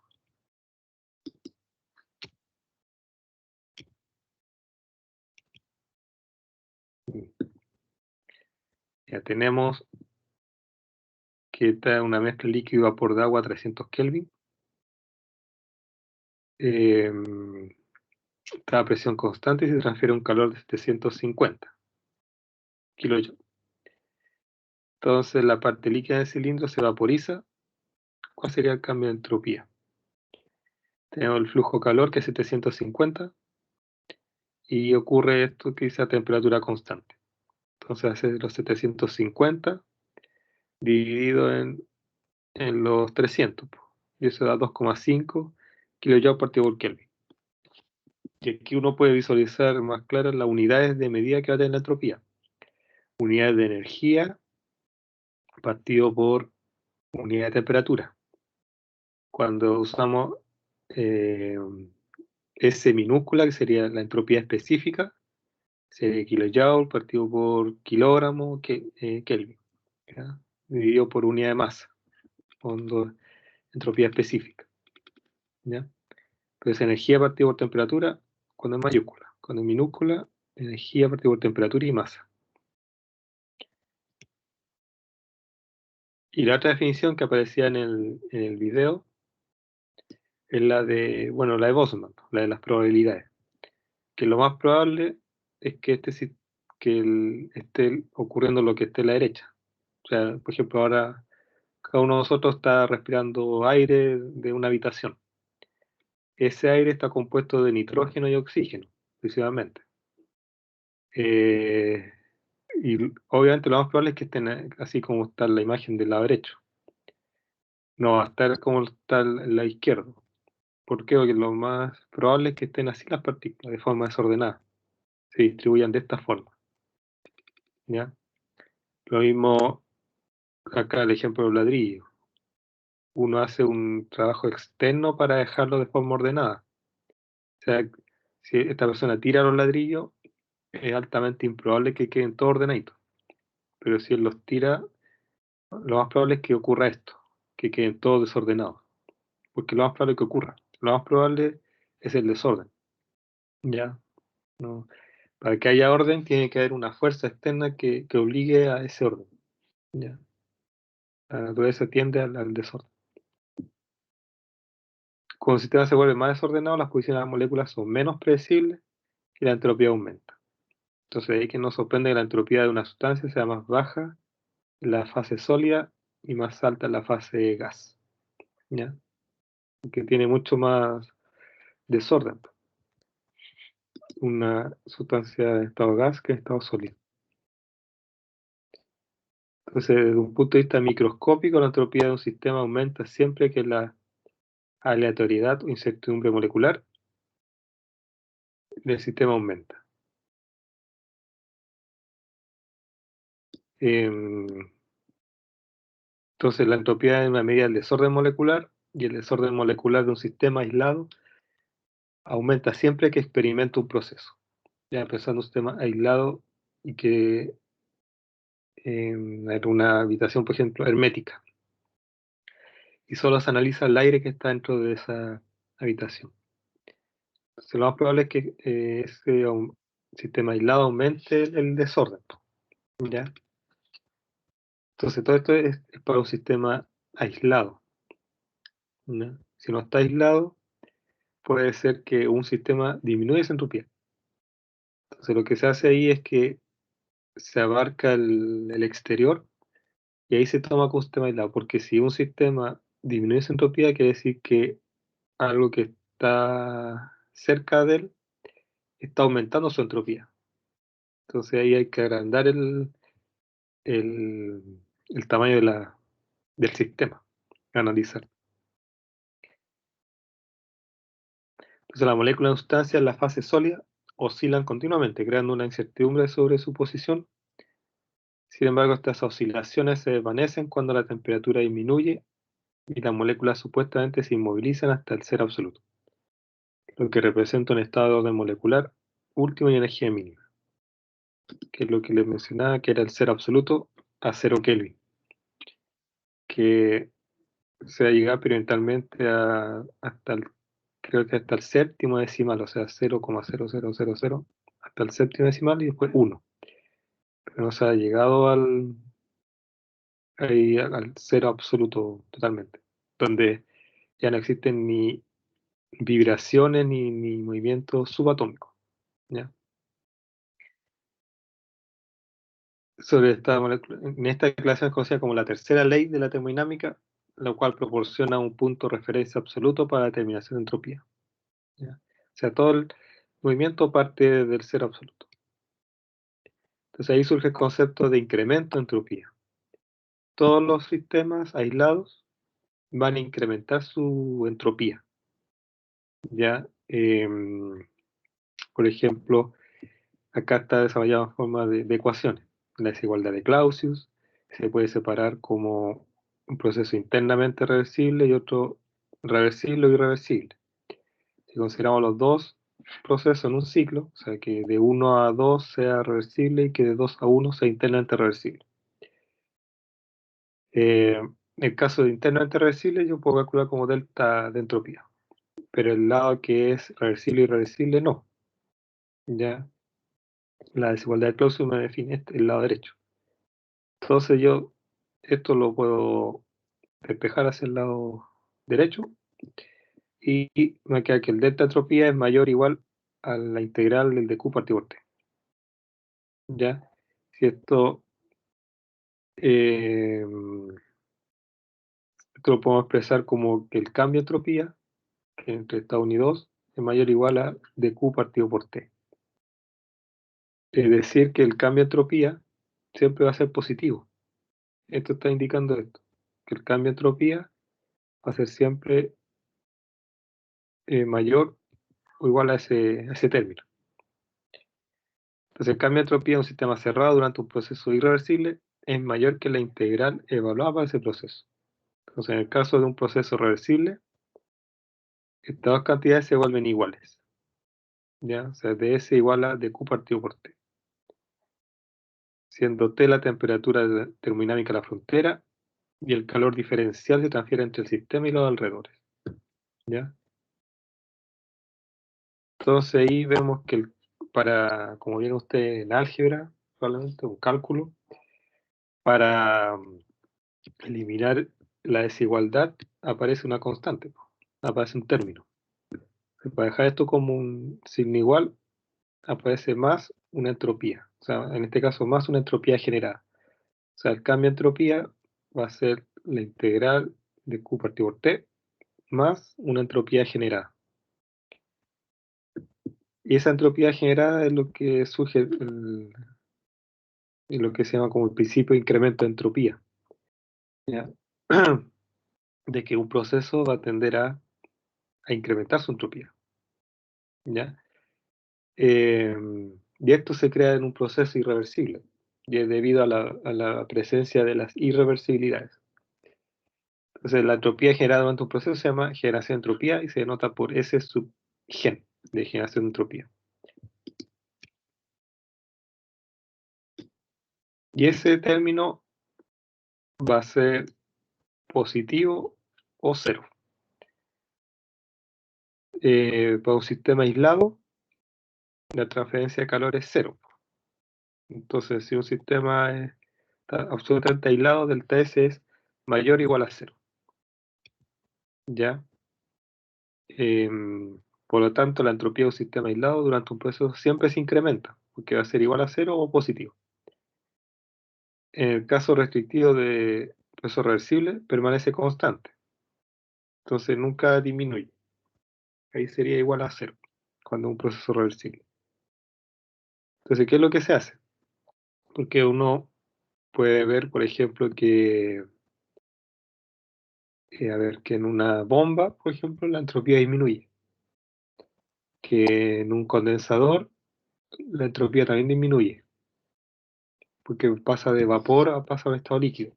Ya tenemos que esta es una mezcla líquido y vapor de agua a 300 Kelvin. Está a presión constante y se transfiere un calor de 750 kJ. Entonces la parte líquida del cilindro se vaporiza. ¿Cuál sería el cambio de entropía? Tenemos el flujo calor que es 750 y ocurre esto que dice a temperatura constante. Entonces hace los 750 dividido en los 300 y eso da 2,5 kJ partido por Kelvin. Y aquí uno puede visualizar más claras las unidades de medida que va a tener la entropía. Unidades de energía partido por unidad de temperatura. Cuando usamos S minúscula, que sería la entropía específica, sería kilojoule partido por kilogramo Kelvin, ¿ya? Dividido por unidad de masa, cuando entropía específica, ¿ya? Entonces energía partido por temperatura cuando es mayúscula, cuando es minúscula, energía partido por temperatura y masa. Y la otra definición que aparecía en el video es la de Boltzmann, la de las probabilidades. Que lo más probable es que esté ocurriendo lo que esté a la derecha. O sea, por ejemplo, ahora cada uno de nosotros está respirando aire de una habitación. Ese aire está compuesto de nitrógeno y oxígeno, exclusivamente. Y obviamente lo más probable es que estén así como está en la imagen del lado derecho. No va a estar como está el lado izquierdo. ¿Por qué? Porque lo más probable es que estén así las partículas, de forma desordenada. Se distribuyan de esta forma. ¿ya? Lo mismo acá el ejemplo del ladrillo. Uno hace un trabajo externo para dejarlo de forma ordenada. O sea, si esta persona tira los ladrillos, es altamente improbable que queden todos ordenaditos. Pero si él los tira, lo más probable es que ocurra esto, que queden todos desordenados. Porque lo más probable que ocurra. Lo más probable es el desorden. ¿Ya? No. Para que haya orden, tiene que haber una fuerza externa que obligue a ese orden. ¿Ya? La naturaleza tiende al desorden. Cuando el sistema se vuelve más desordenado, las posiciones de las moléculas son menos predecibles y la entropía aumenta. Entonces, ahí que nos sorprende que la entropía de una sustancia sea más baja en la fase sólida y más alta en la fase gas. ¿Ya? Que tiene mucho más desorden una sustancia de estado gas que en estado sólido. Entonces, desde un punto de vista microscópico, la entropía de un sistema aumenta siempre que la aleatoriedad o incertidumbre molecular del sistema aumenta. Entonces, la entropía es una medida del desorden molecular y el desorden molecular de un sistema aislado aumenta siempre que experimenta un proceso. Ya pensando en un sistema aislado y que en una habitación, por ejemplo, hermética, y solo se analiza el aire que está dentro de esa habitación. Entonces, lo más probable es que ese sistema aislado aumente el desorden. ¿Ya? Entonces, todo esto es para un sistema aislado. ¿Ya? Si no está aislado, puede ser que un sistema disminuya esa entropía. Entonces, lo que se hace ahí es que se abarca el exterior y ahí se toma como sistema aislado, porque si un sistema disminuye su entropía, quiere decir que algo que está cerca de él está aumentando su entropía. Entonces ahí hay que agrandar el tamaño del sistema, analizar. Entonces la molécula de sustancia en la fase sólida oscilan continuamente, creando una incertidumbre sobre su posición. Sin embargo, estas oscilaciones se desvanecen cuando la temperatura disminuye y las moléculas supuestamente se inmovilizan hasta el cero absoluto, lo que representa un estado de orden molecular último y energía mínima, que es lo que les mencionaba, que era el cero absoluto a 0 Kelvin, que se va a llegar experimentalmente creo que hasta el séptimo decimal, o sea, 0,0000, hasta el séptimo decimal y después 1. Pero no se ha llegado al cero absoluto totalmente, donde ya no existen ni vibraciones ni movimientos subatómicos. ¿Ya? Sobre esta molécula, en esta declaración es conocida como la tercera ley de la termodinámica, la cual proporciona un punto de referencia absoluto para la determinación de entropía. ¿Ya? O sea, todo el movimiento parte del cero absoluto. Entonces ahí surge el concepto de incremento de entropía. Todos los sistemas aislados van a incrementar su entropía. ¿Ya? Por ejemplo, acá está desarrollado en forma de ecuaciones. La desigualdad de Clausius se puede separar como un proceso internamente reversible y otro reversible o irreversible. Si consideramos los dos procesos en un ciclo, o sea que de 1 a 2 sea reversible y que de 2 a 1 sea internamente reversible. En el caso de internamente reversible, yo puedo calcular como delta de entropía, pero el lado que es reversible y irreversible no. Ya la desigualdad de Clausius me define el lado derecho. Entonces yo esto lo puedo despejar hacia el lado derecho y me queda que el delta de entropía es mayor o igual a la integral del de Q partido por T. ¿Ya? Si esto, esto lo podemos expresar como que el cambio de entropía que entre estado 1 y 2 es mayor o igual a dQ partido por T. Es decir, que el cambio de entropía siempre va a ser positivo. Esto está indicando esto, que el cambio de entropía va a ser siempre mayor o igual a ese término. Entonces el cambio de entropía en un sistema cerrado durante un proceso irreversible es mayor que la integral evaluada para ese proceso. Entonces en el caso de un proceso reversible, estas dos cantidades se vuelven iguales. ¿Ya? O sea, ds igual a dq partido por t. Siendo T la temperatura termodinámica de la frontera y el calor diferencial se transfiere entre el sistema y los alrededores. ¿Ya? Entonces ahí vemos que como vieron ustedes en álgebra, probablemente un cálculo, para eliminar la desigualdad aparece una constante, aparece un término. Para dejar esto como un signo igual, aparece más una entropía. O sea, en este caso más una entropía generada. O sea, el cambio de entropía va a ser la integral de Q partido por T más una entropía generada. Y esa entropía generada es lo que surge en lo que se llama como el principio de incremento de entropía. ¿Ya? De que un proceso va a tender a incrementar su entropía. ¿Ya? Y esto se crea en un proceso irreversible, debido a la presencia de las irreversibilidades. Entonces, la entropía generada durante un proceso se llama generación de entropía y se denota por S sub gen de generación de entropía. Y ese término va a ser positivo o cero. Para un sistema aislado, la transferencia de calor es cero. Entonces, si un sistema está absolutamente aislado, delta S es mayor o igual a cero. ¿Ya? Por lo tanto, la entropía de un sistema aislado durante un proceso siempre se incrementa, porque va a ser igual a cero o positivo. En el caso restrictivo de proceso reversible, permanece constante. Entonces nunca disminuye. Ahí sería igual a cero, cuando un proceso reversible. Entonces, ¿qué es lo que se hace? Porque uno puede ver, por ejemplo, que en una bomba, por ejemplo, la entropía disminuye. Que en un condensador, la entropía también disminuye. Porque pasa de vapor a pasa a un estado líquido.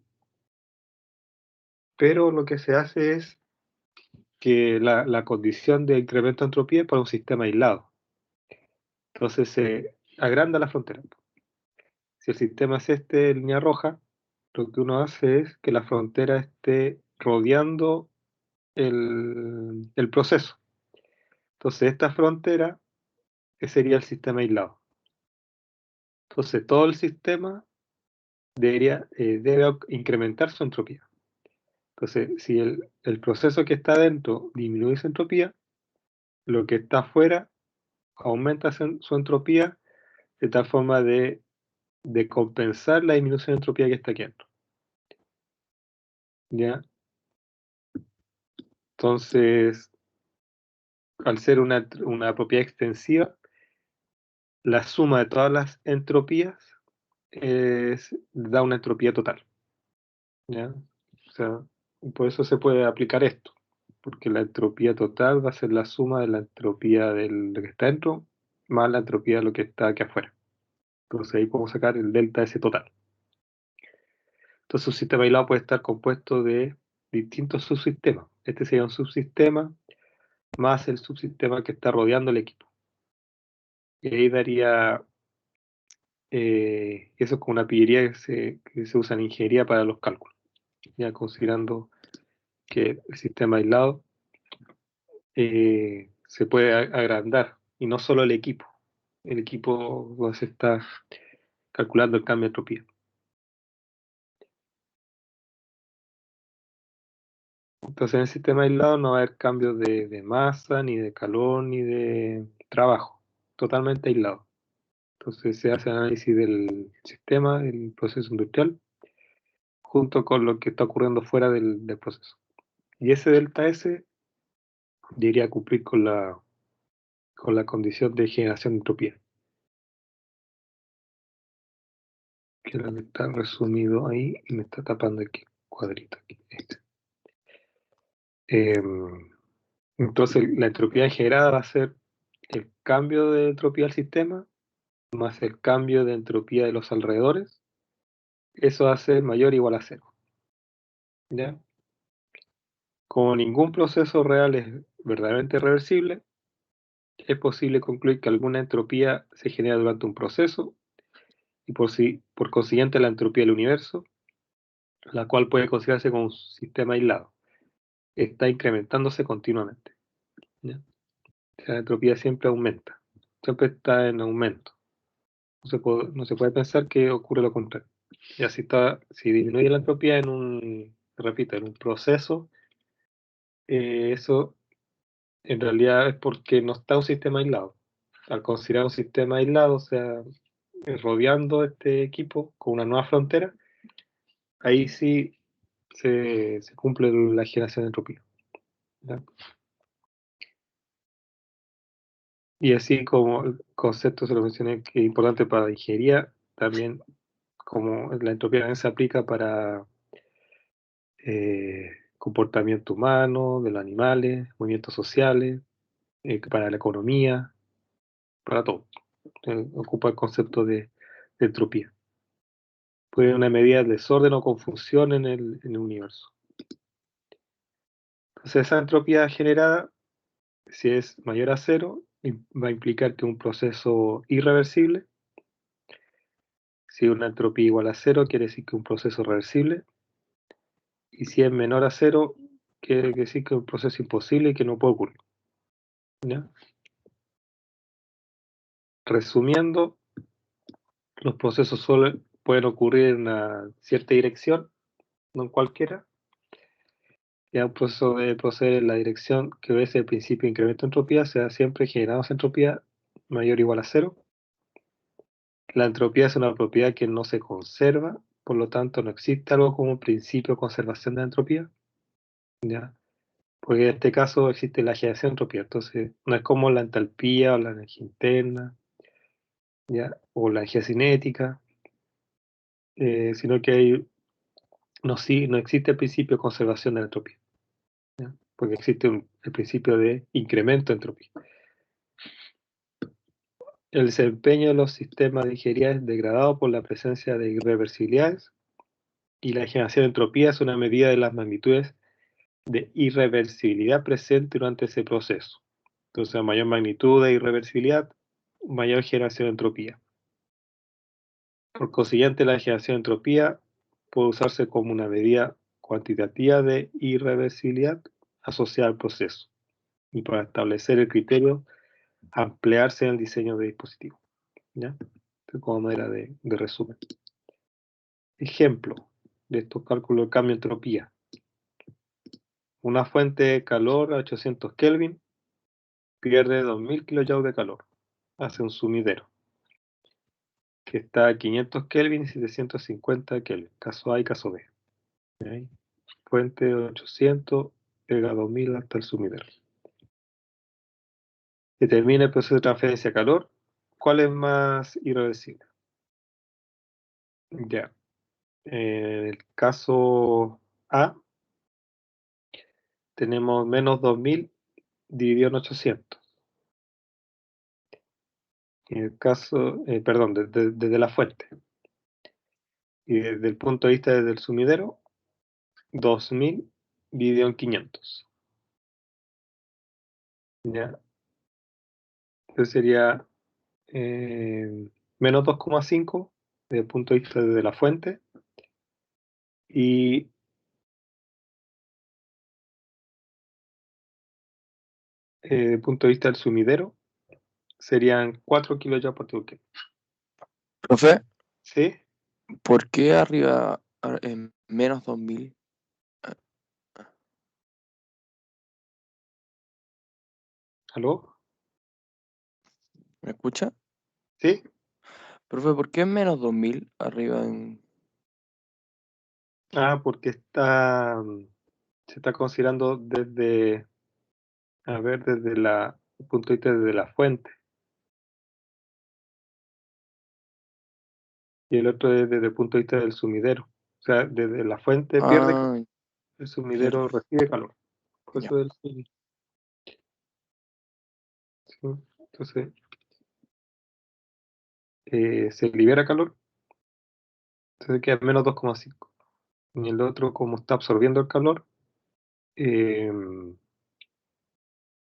Pero lo que se hace es que la condición de incremento de entropía es para un sistema aislado. Entonces se agranda la frontera. Si el sistema es línea roja, lo que uno hace es que la frontera esté rodeando el proceso. Entonces esta frontera sería el sistema aislado. Entonces todo el sistema debe incrementar su entropía. Entonces, si el proceso que está dentro disminuye su entropía, lo que está afuera aumenta su entropía de tal forma de compensar la disminución de entropía que está aquí dentro. ¿Ya? Entonces, al ser una propiedad extensiva, la suma de todas las entropías da una entropía total. ¿Ya? O sea, por eso se puede aplicar esto, porque la entropía total va a ser la suma de la entropía de lo que está dentro más la entropía de lo que está aquí afuera. Entonces ahí podemos sacar el delta S total. Entonces un sistema aislado puede estar compuesto de distintos subsistemas. Este sería un subsistema más el subsistema que está rodeando el equipo. Y ahí daría, eso es como una pillería que se usa en ingeniería para los cálculos, ya considerando que el sistema aislado se puede agrandar, y no solo el equipo. El equipo se está calculando el cambio de entropía. Entonces en el sistema aislado no va a haber cambios de masa, ni de calor, ni de trabajo. Totalmente aislado. Entonces se hace análisis del sistema, del proceso industrial, junto con lo que está ocurriendo fuera del proceso. Y ese delta S debería cumplir con la condición de generación de entropía, que es lo que está resumido ahí y me está tapando aquí el cuadrito. Aquí, este. Entonces la entropía generada va a ser el cambio de entropía del sistema más el cambio de entropía de los alrededores, eso hace mayor o igual a 0. ¿Ya? Como ningún proceso real es verdaderamente reversible, es posible concluir que alguna entropía se genera durante un proceso y por consiguiente la entropía del universo, la cual puede considerarse como un sistema aislado, está incrementándose continuamente. ¿Ya? La entropía siempre aumenta, siempre está en aumento. No se puede pensar que ocurre lo contrario. Ya si disminuye la entropía repito, en un proceso, eso en realidad es porque no está un sistema aislado. Al considerar un sistema aislado, o sea, rodeando este equipo con una nueva frontera, ahí sí se cumple la generación de entropía. ¿Ya? Y así como el concepto se lo mencioné que es importante para la ingeniería, también como la entropía también se aplica para comportamiento humano, de los animales, movimientos sociales, para la economía, para todo. Ocupa el concepto de entropía. Puede ser una medida de desorden o confusión en el universo. Entonces esa entropía generada, si es mayor a 0, va a implicar que es un proceso irreversible. Si una entropía igual a 0, quiere decir que es un proceso reversible. Y si es menor a 0, quiere decir que es un proceso imposible y que no puede ocurrir. ¿Ya? Resumiendo, los procesos solo pueden ocurrir en una cierta dirección, no en cualquiera. Ya un proceso debe proceder en la dirección que obedece el principio de incremento de entropía, sea siempre generando entropía mayor o igual a 0. La entropía es una propiedad que no se conserva, por lo tanto no existe algo como un principio de conservación de la entropía, ¿ya? Porque en este caso existe la generación de entropía, entonces no es como la entalpía o la energía interna, ¿ya? O la energía cinética, sino que no existe el principio de conservación de la entropía, ¿ya? Porque existe el principio de incremento de entropía. El desempeño de los sistemas de ingeniería es degradado por la presencia de irreversibilidades y la generación de entropía es una medida de las magnitudes de irreversibilidad presente durante ese proceso. Entonces, a mayor magnitud de irreversibilidad, mayor generación de entropía. Por consiguiente, la generación de entropía puede usarse como una medida cuantitativa de irreversibilidad asociada al proceso y para establecer el criterio ampliarse en el diseño de dispositivos. ¿Ya? Como manera de resumen. Ejemplo de estos cálculos de cambio de entropía. Una fuente de calor a 800 Kelvin pierde 2000 kJ de calor. Hace un sumidero que está a 500 Kelvin y 750 Kelvin. Caso A y caso B. ¿Okay? Fuente de 800 llega a 2000 hasta el sumidero. Determina el proceso de transferencia de calor. ¿Cuál es más irreversible? Ya. En el caso A tenemos menos 2000 dividido en 800. En el caso, perdón, desde la fuente. Y desde el punto de vista del sumidero, 2000 dividido en 500. ¿Ya? Entonces sería menos 2,5 desde el punto de vista de la fuente. Y desde el punto de vista del sumidero, serían 4 kJ por Kelvin. Profe, ¿Sí? ¿por qué arriba en menos 2000? ¿Aló? ¿Me escucha? ¿Sí? Profe, ¿por qué en menos 2000 arriba en... Ah, porque se está considerando desde, a ver, desde el punto de vista de la fuente. Y el otro es desde el punto de vista del sumidero. O sea, desde la fuente pierde calor, Ah, el claro, sumidero recibe calor. Por ya. eso sí. Entonces, se libera calor, entonces queda menos 2,5. Y el otro, como está absorbiendo el calor,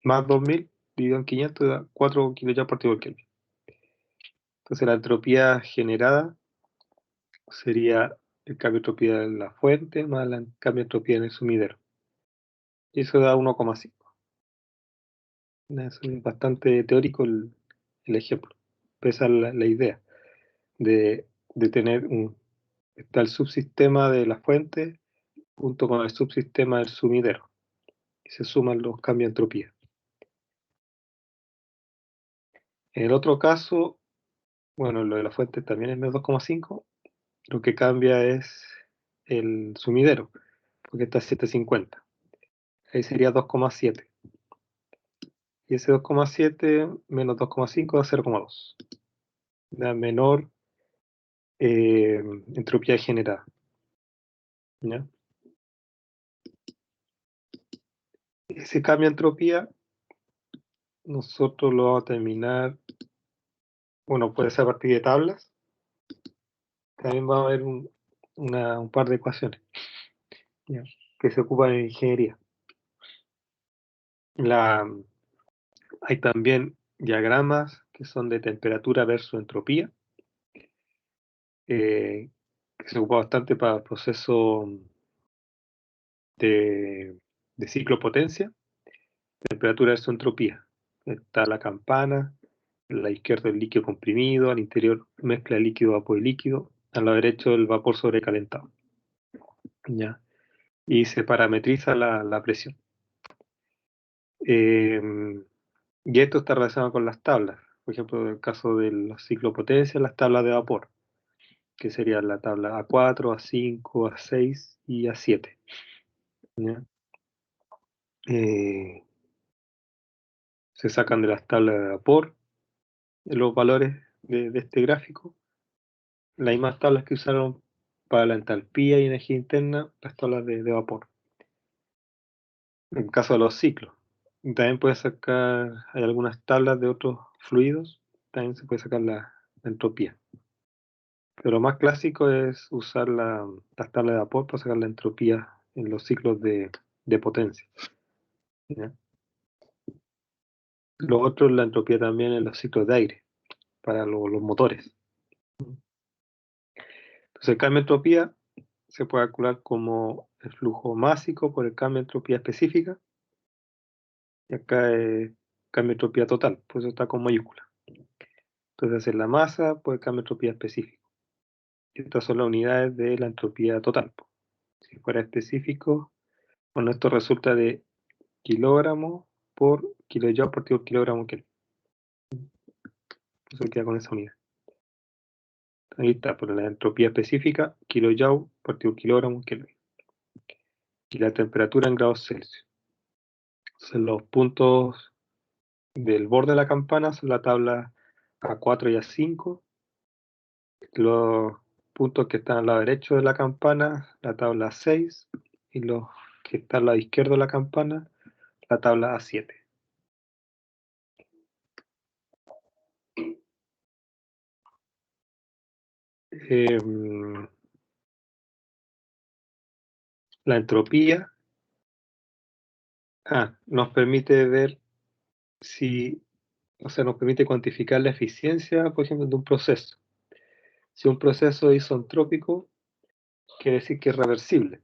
más 2000 dividido en 500 da 4 kilojoules por Kelvin. Entonces la entropía generada sería el cambio de entropía en la fuente más el cambio de entropía en el sumidero. Y eso da 1,5. Es bastante teórico el ejemplo. Pesa la idea de tener está el subsistema de la fuente junto con el subsistema del sumidero. Y se suman los cambios de entropía. En el otro caso, bueno, lo de la fuente también es menos 2,5. Lo que cambia es el sumidero, porque está a 750. Ahí sería 2,7. Y ese 2,7 menos 2,5 da 0,2. Da menor entropía generada. ¿Ya? Ese cambio de entropía, nosotros lo vamos a terminar, bueno, puede ser a partir de tablas. También va a haber un par de ecuaciones, ¿ya?, que se ocupan en ingeniería. Hay también diagramas que son de temperatura versus entropía, que se ocupa bastante para el proceso de ciclo potencia, temperatura versus entropía. Está la campana, a la izquierda el líquido comprimido, al interior mezcla líquido, vapor y líquido, a la derecha el vapor sobrecalentado. ¿Ya? Y se parametriza la presión. Y esto está relacionado con las tablas. Por ejemplo, en el caso de los ciclopotencias, las tablas de vapor, que serían la tabla A4, A5, A6 y A7. ¿Ya? Se sacan de las tablas de vapor los valores de este gráfico, las mismas tablas que usaron para la entalpía y energía interna, las tablas de vapor. En el caso de los ciclos, también puedes sacar, hay algunas tablas de otros fluidos, también se puede sacar la entropía. Pero lo más clásico es usar las tablas de vapor para sacar la entropía en los ciclos de potencia. ¿Ya? Lo otro es la entropía también en los ciclos de aire, para los motores. Entonces el cambio de entropía se puede calcular como el flujo másico por el cambio de entropía específica. Y acá es cambio de entropía total, por eso está con mayúscula. Entonces es la masa por el cambio de entropía específico. Y estas son las unidades de la entropía total. Si fuera específico, bueno, esto resulta de kilogramo por kilojoule por kilogramo Kelvin. Eso queda con esa unidad. Ahí está, por la entropía específica, kilojoule por kilogramo Kelvin. Y la temperatura en grados Celsius. Entonces los puntos del borde de la campana son la tabla A4 y A5. Los puntos que están al lado derecho de la campana, la tabla A6. Y los que están al lado izquierdo de la campana, la tabla A7. La entropía nos permite ver si, o sea, nos permite cuantificar la eficiencia, por ejemplo, de un proceso. Si un proceso es isentrópico, quiere decir que es reversible,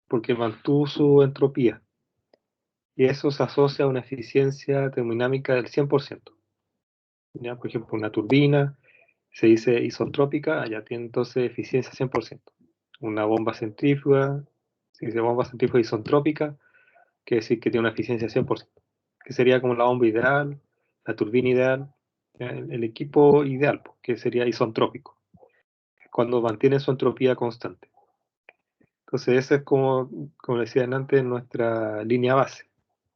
porque mantuvo su entropía. Y eso se asocia a una eficiencia termodinámica del 100%. ¿Ya? Por ejemplo, una turbina se dice isentrópica, ya tiene entonces eficiencia 100%. Una bomba centrífuga, se dice bomba centrífuga isentrópica, quiere decir que tiene una eficiencia 100%, que sería como la bomba ideal, la turbina ideal, el equipo ideal, que sería isentrópico, cuando mantiene su entropía constante. Entonces esa es como decía antes, nuestra línea base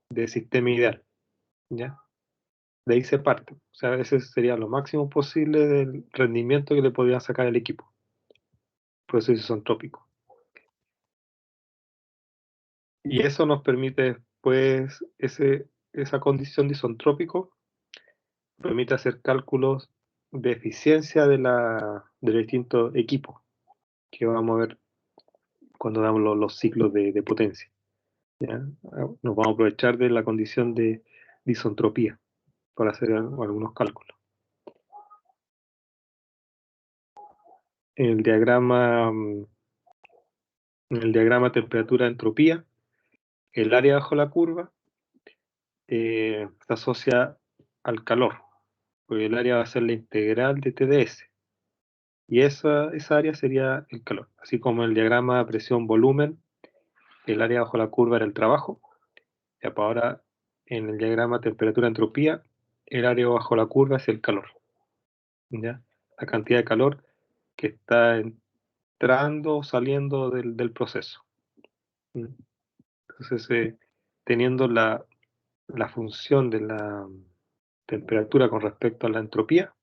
de sistema ideal, ¿ya? De ahí se parte. O sea, ese sería lo máximo posible del rendimiento que le podría sacar el equipo. Proceso isentrópico. Y eso nos permite después, esa condición de isentrópico permite hacer cálculos de eficiencia de los distintos equipos que vamos a ver cuando damos los ciclos de potencia. ¿Ya? Nos vamos a aprovechar de la condición de disentropía para hacer algunos cálculos. En el diagrama temperatura-entropía, el área bajo la curva se asocia al calor, porque el área va a ser la integral de TdS, y esa área sería el calor. Así como en el diagrama presión-volumen, el área bajo la curva era el trabajo, y ahora en el diagrama temperatura-entropía, el área bajo la curva es el calor. ¿Ya? La cantidad de calor que está entrando o saliendo del proceso. Entonces, teniendo la función de la temperatura con respecto a la entropía,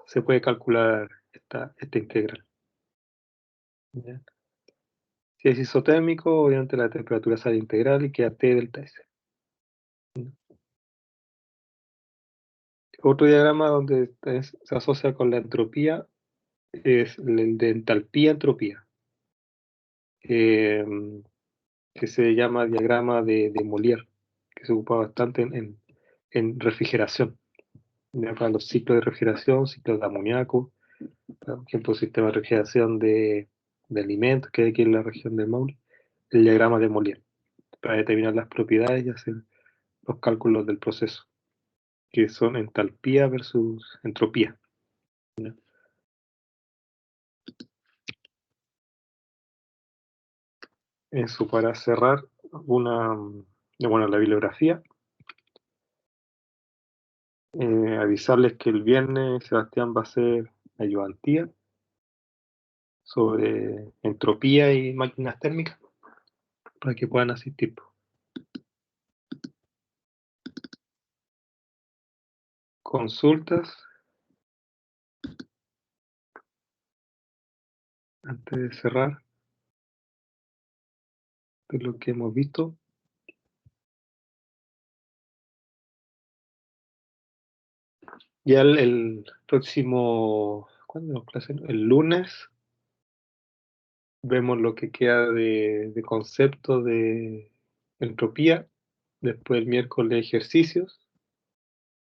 se puede calcular esta integral. ¿Ya? Si es isotérmico, obviamente la temperatura sale integral y queda T delta S. ¿Ya? Otro diagrama donde se asocia con la entropía es el de entalpía-entropía, que se llama diagrama de Molière, que se ocupa bastante en refrigeración. ¿Ya? Para los ciclos de refrigeración, ciclos de amoníaco, por ejemplo, sistema de refrigeración de alimentos que hay aquí en la región del Maule, el diagrama de Molière, para determinar las propiedades y hacer los cálculos del proceso, que son entalpía versus entropía. ¿Ya? Eso para cerrar la bibliografía. Avisarles que el viernes Sebastián va a hacer ayudantía sobre entropía y máquinas térmicas para que puedan asistir. Consultas antes de cerrar de lo que hemos visto. Ya el próximo, ¿cuándo nos clase? El lunes vemos lo que queda de concepto de entropía, después el miércoles ejercicios,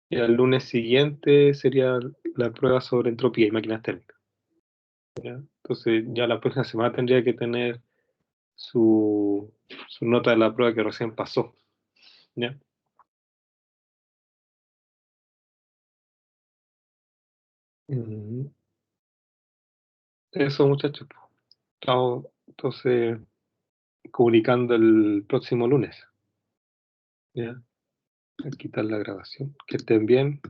y el lunes siguiente sería la prueba sobre entropía y máquinas térmicas. ¿Ya? Entonces ya la próxima semana tendría que tener su nota de la prueba que recién pasó. ¿Ya? Eso, muchachos. Estamos entonces comunicando el próximo lunes. ¿Ya? Voy a quitar la grabación. Que estén bien.